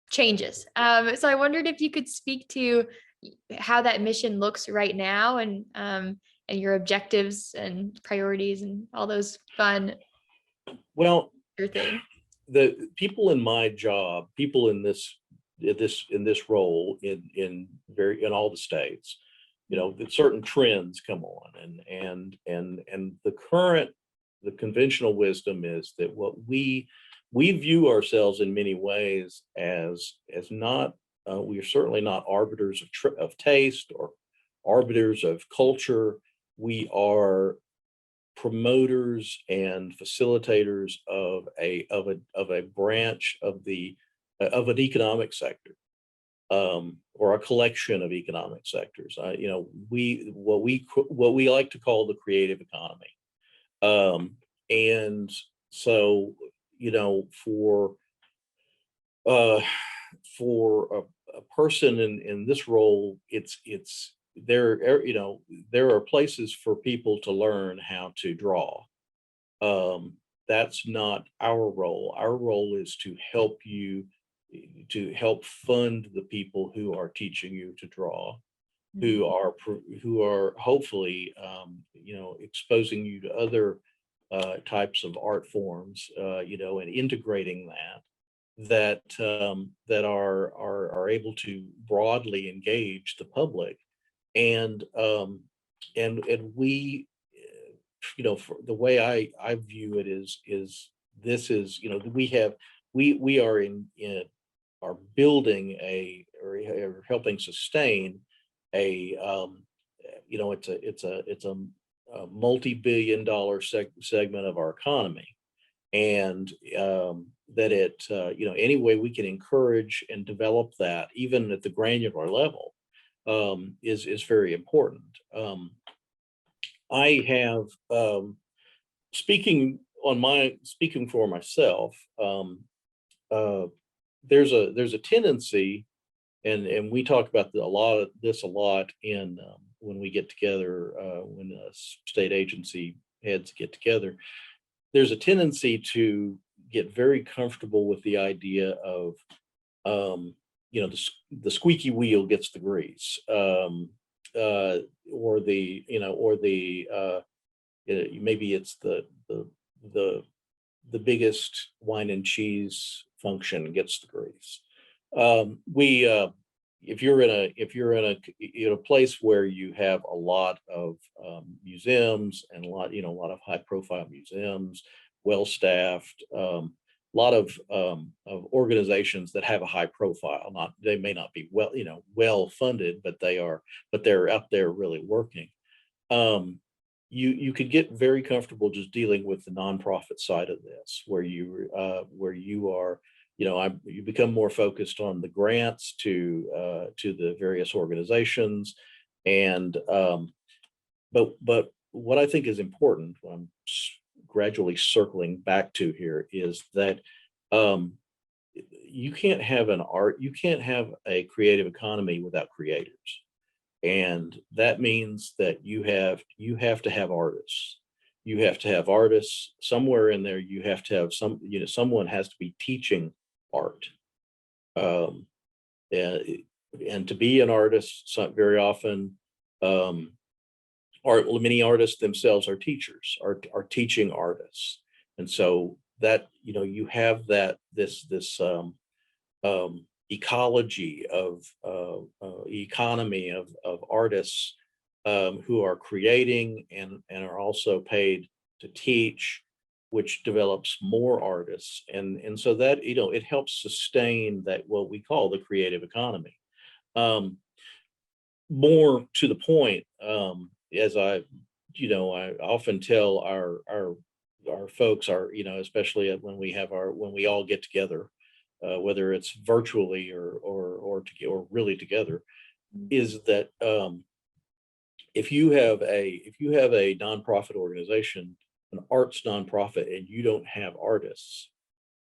changes. So I wondered if you could speak to how that mission looks right now, and your objectives and priorities and all those fun things.
The people in my job, people in this role in all the states, that certain trends come on, and the the conventional wisdom is that what we view ourselves in many ways as not, we are certainly not arbiters of taste or arbiters of culture. We are promoters and facilitators of a branch of an economic sector, or a collection of economic sectors. What we like to call the creative economy. And so, uh, for a person in this role, there are places for people to learn how to draw. That's not our role. Our role is to help fund the people who are teaching you to draw, who are hopefully exposing you to other types of art forms, and integrating that are able to broadly engage the public. And we, for the way I view it is this is, we are are building or helping sustain a it's a multi-billion-dollar segment of our economy. And that any way we can encourage and develop that, even at the granular level, is very important. I have, speaking for myself, there's a tendency, and we talk about a lot in when we get together, when state agency heads get together. There's a tendency to get very comfortable with the idea of, the squeaky wheel gets the grease, or maybe it's the biggest wine and cheese function gets the grease. If you're in a place where you have a lot of museums and a lot of high profile museums, well staffed, a lot of organizations that have a high profile, they may not be well funded, but they're out there really working. You could get very comfortable just dealing with the nonprofit side of this, where you are, you become more focused on the grants to the various organizations. And but what I think is important, what I'm gradually circling back to here, is that you can't have a creative economy without creators. And that means that you have to have artists. You have to have artists somewhere in there. You have to have someone has to be teaching art. And to be an artist, very often, many artists themselves are teachers, are teaching artists. And so that, you have this ecology of economy of artists who are creating and are also paid to teach, which develops more artists. And so that, it helps sustain that, what we call the creative economy. More to the point, as I often tell our folks, especially when we all get together, whether it's virtually or really together, is that if you have a nonprofit organization, an arts nonprofit, and you don't have artists,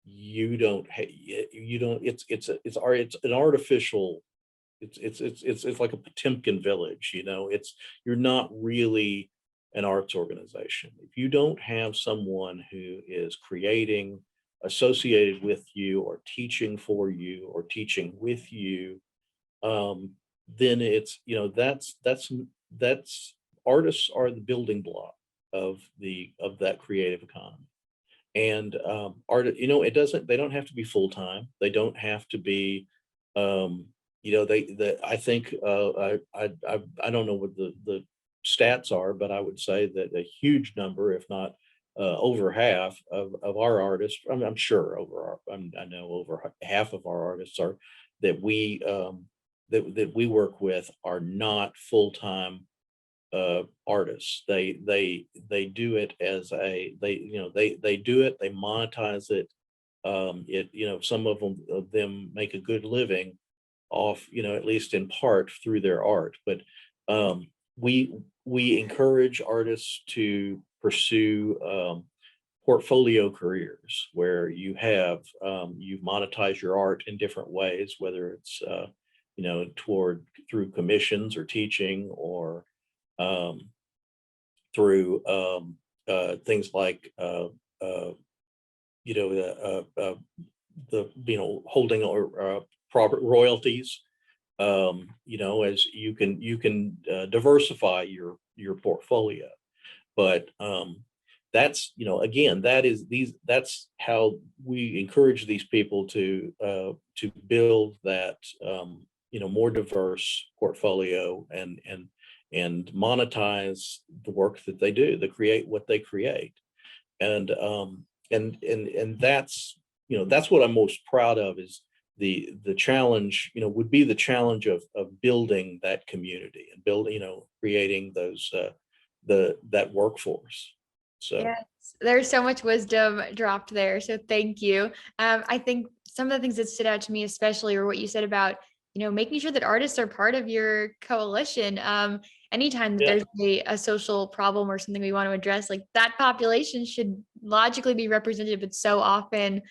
it's an artificial, it's like a Potemkin village, you're not really an arts organization. If you don't have someone who is creating associated with you, or teaching for you, or teaching with you, then it's, that's artists are the building block of that creative economy. And they don't have to be full-time. They don't have to be, I think, I don't know what the stats are, but I would say that a huge number, if not over half of our artists, I'm sure I know over half of our artists are that we that we work with are not full-time artists. They do it as they do it, they monetize it. Some of them make a good living off, at least in part through their art. But um, we encourage artists to pursue portfolio careers where you monetize your art in different ways, whether it's through commissions or teaching, or um, through things like holding or proper royalties. As you can diversify your portfolio. But that's again, that's how we encourage these people to build that more diverse portfolio, and monetize the work that they do, to create what they create. And that's what I'm most proud of, is the challenge, would be the challenge of building that community, and building, creating those that workforce. So
Yes, there's so much wisdom dropped there. So thank you. I think some of the things that stood out to me, especially, are what you said about, making sure that artists are part of your coalition. Anytime that
yeah,
there's a social problem or something we want to address, like, that population should logically be represented, but so often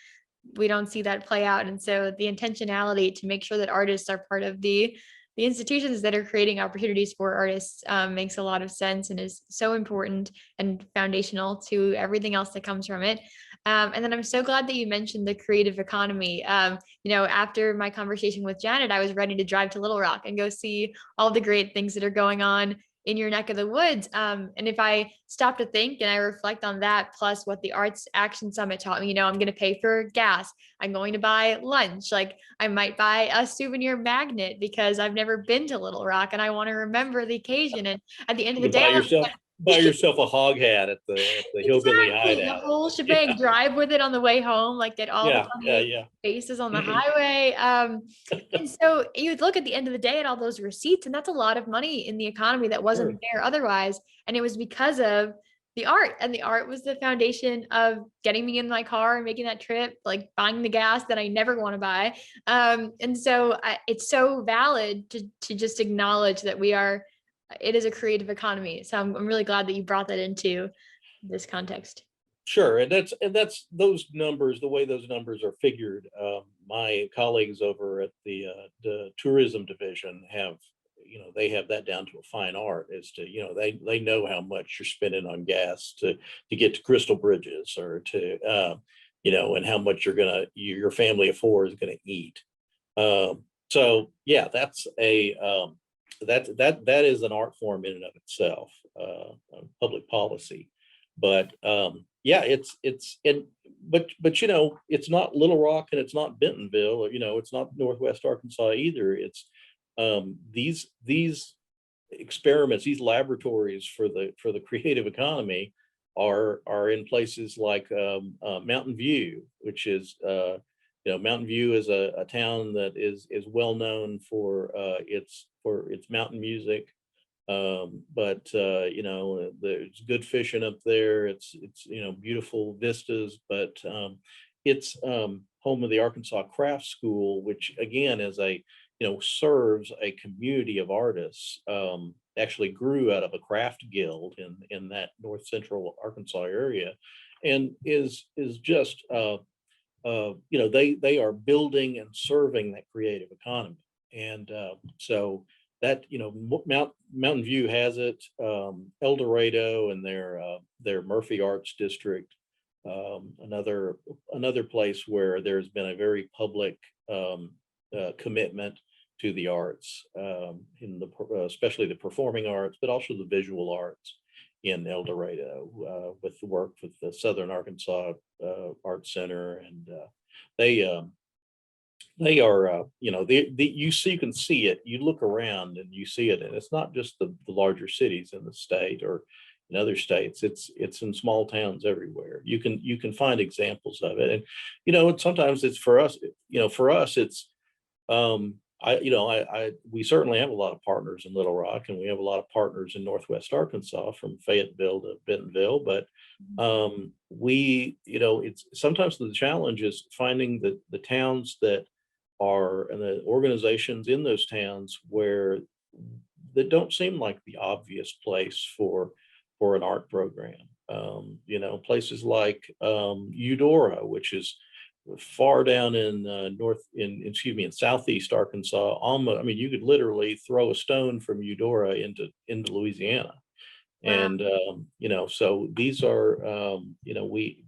we don't see that play out. And so the intentionality to make sure that artists are part of the institutions that are creating opportunities for artists makes a lot of sense, and is so important and foundational to everything else that comes from it. And then I'm so glad that you mentioned the creative economy. After my conversation with Janet, I was ready to drive to Little Rock and go see all the great things that are going on in your neck of the woods. And if I stop to think and I reflect on that, plus what the Arts Action Summit taught me, I'm going to pay for gas. I'm going to buy lunch. Like, I might buy a souvenir magnet because I've never been to Little Rock and I want to remember the occasion. And at the end of
you
the
can
day,
buy yourself a hog hat at the hillbilly
exactly the
hideout.
whole
Yeah,
shebang. Drive with it on the way home, like, get all the
yeah, yeah,
funny
yeah.
faces on the highway. And so you'd look at the end of the day at all those receipts, and that's a lot of money in the economy that wasn't
Sure.
there otherwise. And it was because of the art, and the art was the foundation of getting me in my car and making that trip, like buying the gas that I never want to buy. And so it's so valid to just acknowledge that it is a creative economy. So I'm really glad that you brought that into this context.
Sure, and that's those numbers, the way those numbers are figured. My colleagues over at the tourism division they have that down to a fine art, as to, they know how much you're spending on gas to get to Crystal Bridges, or to and how much your family of four is gonna eat. So yeah, that's that is an art form in and of itself, public policy. But yeah, but it's not Little Rock, and it's not Bentonville, or it's not Northwest Arkansas either. It's these experiments, these laboratories for the creative economy are in places like Mountain View, which is Mountain View is a town that is well known for its mountain music. But there's good fishing up there. It's beautiful vistas, but it's home of the Arkansas Craft School, which again is serves a community of artists. Actually grew out of a craft guild in that north central Arkansas area, and is just they are building and serving that creative economy. And so that Mountain View has it. El Dorado and their Murphy Arts District, another place where there's been a very public commitment to the arts, especially the performing arts, but also the visual arts in El Dorado, with the work with the Southern Arkansas Art Center. And they are, you can see it. You look around and you see it, and it's not just the larger cities in the state, or in other states. It's in small towns everywhere. You can find examples of it. And, sometimes it's for us, for us, it's, we certainly have a lot of partners in Little Rock, and we have a lot of partners in Northwest Arkansas from Fayetteville to Bentonville. But it's sometimes the challenge is finding the towns that are, and the organizations in those towns where that don't seem like the obvious place for an art program. Places like Eudora, which is far down in in southeast Arkansas. Almost, I mean, you could literally throw a stone from Eudora into Louisiana.
Wow.
And so these are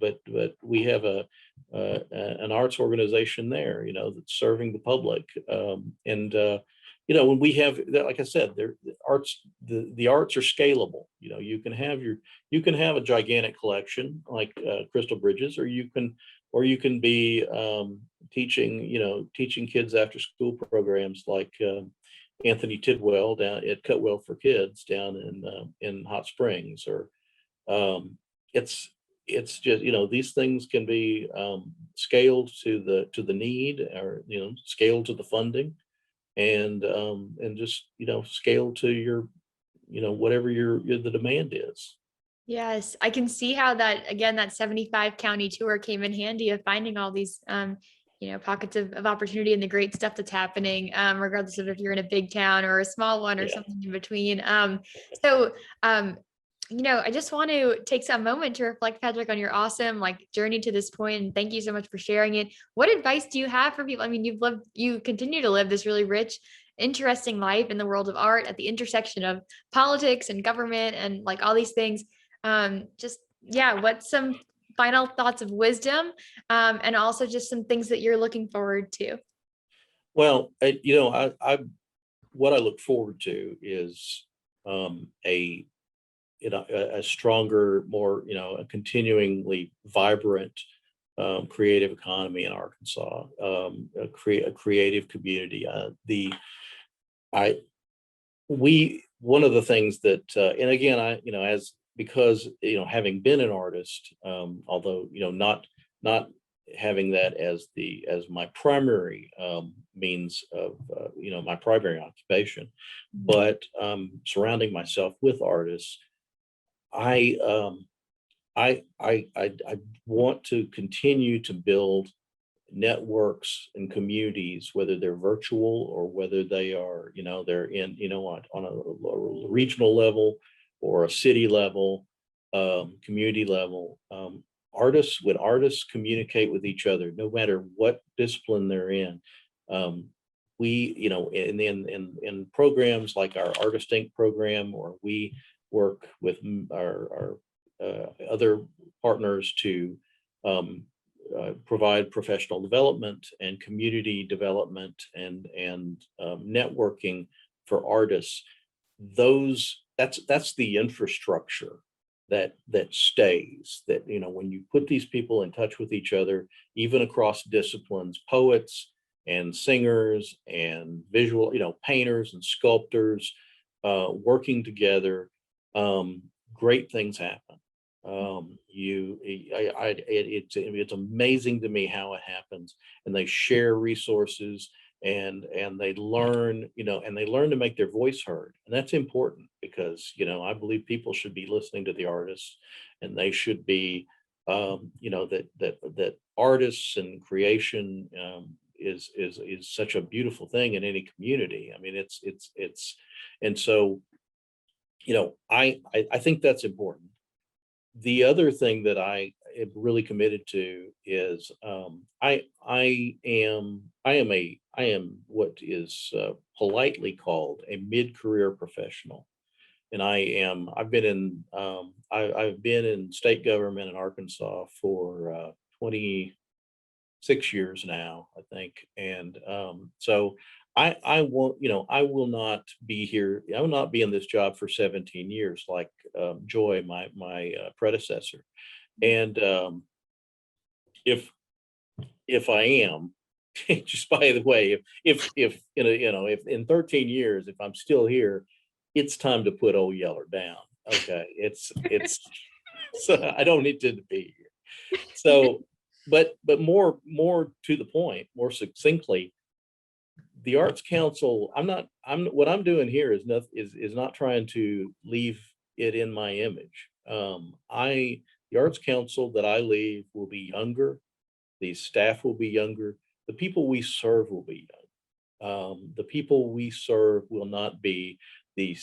but we have an arts organization there, that's serving the public. When we have that, like I said, the arts are scalable. You can have a gigantic collection like Crystal Bridges, or you can be teaching kids after school programs like Anthony Tidwell down at Cutwell for Kids down in Hot Springs. Or it's just, these things can be scaled to the need, or scaled to the funding, and just scale to your whatever the demand is.
Yes, I can see how that, again, that 75 county tour came in handy of finding all these, pockets of opportunity and the great stuff that's happening, regardless of if you're in a big town or a small one or
Yeah.
something in between. So, I just want to take some moment to reflect, Patrick, on your awesome journey to this point, and thank you so much for sharing it. What advice do you have for people? I mean, you continue to live this really rich, interesting life in the world of art at the intersection of politics and government and all these things. What's some final thoughts of wisdom, and also just some things that you're looking forward to?
Well, what I look forward to is a stronger, more, a continuingly vibrant creative economy in Arkansas, a creative community. One of the things that, and again, because having been an artist, although not having that as my primary means of my primary occupation, but surrounding myself with artists, I want to continue to build networks and communities, whether they're virtual or whether they are, they're in, on a regional level or a city level, community level. When artists communicate with each other, no matter what discipline they're in, we, in programs like our Artist Inc. program, or we work with our other partners to provide professional development and community development and networking for artists. That's the infrastructure that stays. That when you put these people in touch with each other, even across disciplines, poets and singers and visual, painters and sculptors working together, great things happen. It's amazing to me how it happens, and they share resources, and they learn, and they learn to make their voice heard. And that's important because, I believe people should be listening to the artists, and they should be, that artists and creation is such a beautiful thing in any community. I mean, and so, I think that's important. The other thing that I am really committed to is I am what is politely called a mid-career professional, and I've been in state government in Arkansas for 26 years now, I think, and so I won't, I will not be here. I will not be in this job for 17 years like Joy, my predecessor. And if I am, just by the way, if if in 13 years, if I'm still here, it's time to put Old Yeller down. Okay, it's so I don't need to be here. So, but more to the point, more succinctly, the Arts Council, I'm what I'm doing here is not trying to leave it in my image. The Arts Council that I leave will be younger, the staff will be younger, the people we serve will be young. The people we serve will not be the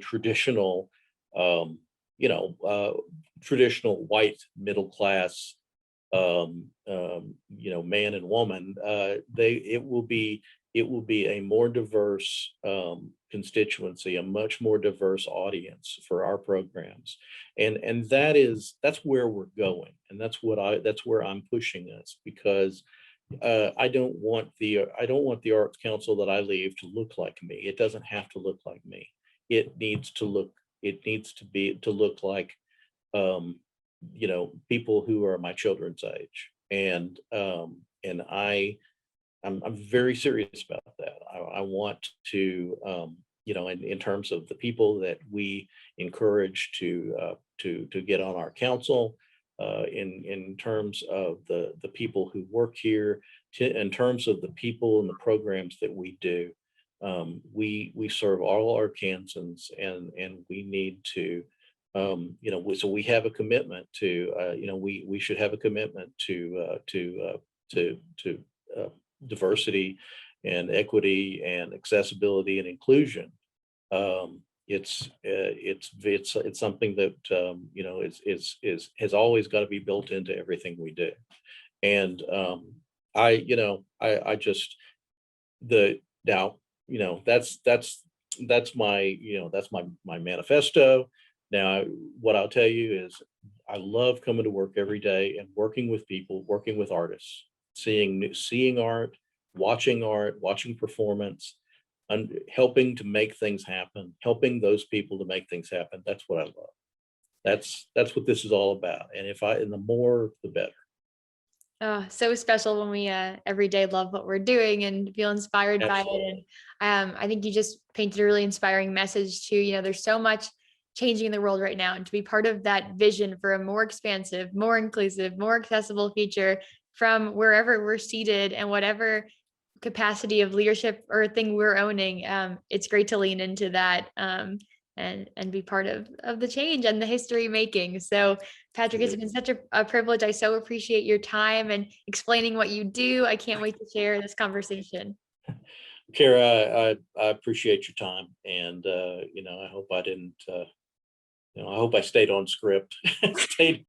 traditional, um, traditional white middle class, man and woman. It will be a more diverse constituency, a much more diverse audience for our programs, and that's where we're going, and that's where I'm pushing us, because I don't want the Arts Council that I leave to look like me. It doesn't have to look like me. It needs to look. It needs to look like people who are my children's age, and I'm very serious about that. I want to in terms of the people that we encourage to get on our council, in terms of the people who work here, in terms of the people and the programs that we do. We serve all Arkansans, and we need to so we have a commitment to we should have a commitment to diversity and equity and accessibility and inclusion. It's something that is has always got to be built into everything we do. And I just the now that's my manifesto. Now, what I'll tell you is I love coming to work every day and working with people, working with artists, seeing art, watching performance, and helping to make things happen, helping those people to make things happen. That's what I love. That's what this is all about. And the more, the better.
Oh, so special when we every day love what we're doing and feel inspired by
Absolutely.
it. And I think you just painted a really inspiring message too. There's so much changing in the world right now, and to be part of that vision for a more expansive, more inclusive, more accessible future from wherever we're seated and whatever capacity of leadership or thing we're owning, it's great to lean into that, and be part of the change and the history making. So Patrick, it's been such a privilege. I so appreciate your time and explaining what you do. I can't wait to share this conversation.
Kara, I appreciate your time, and I hope I didn't I hope I stayed on script. Stayed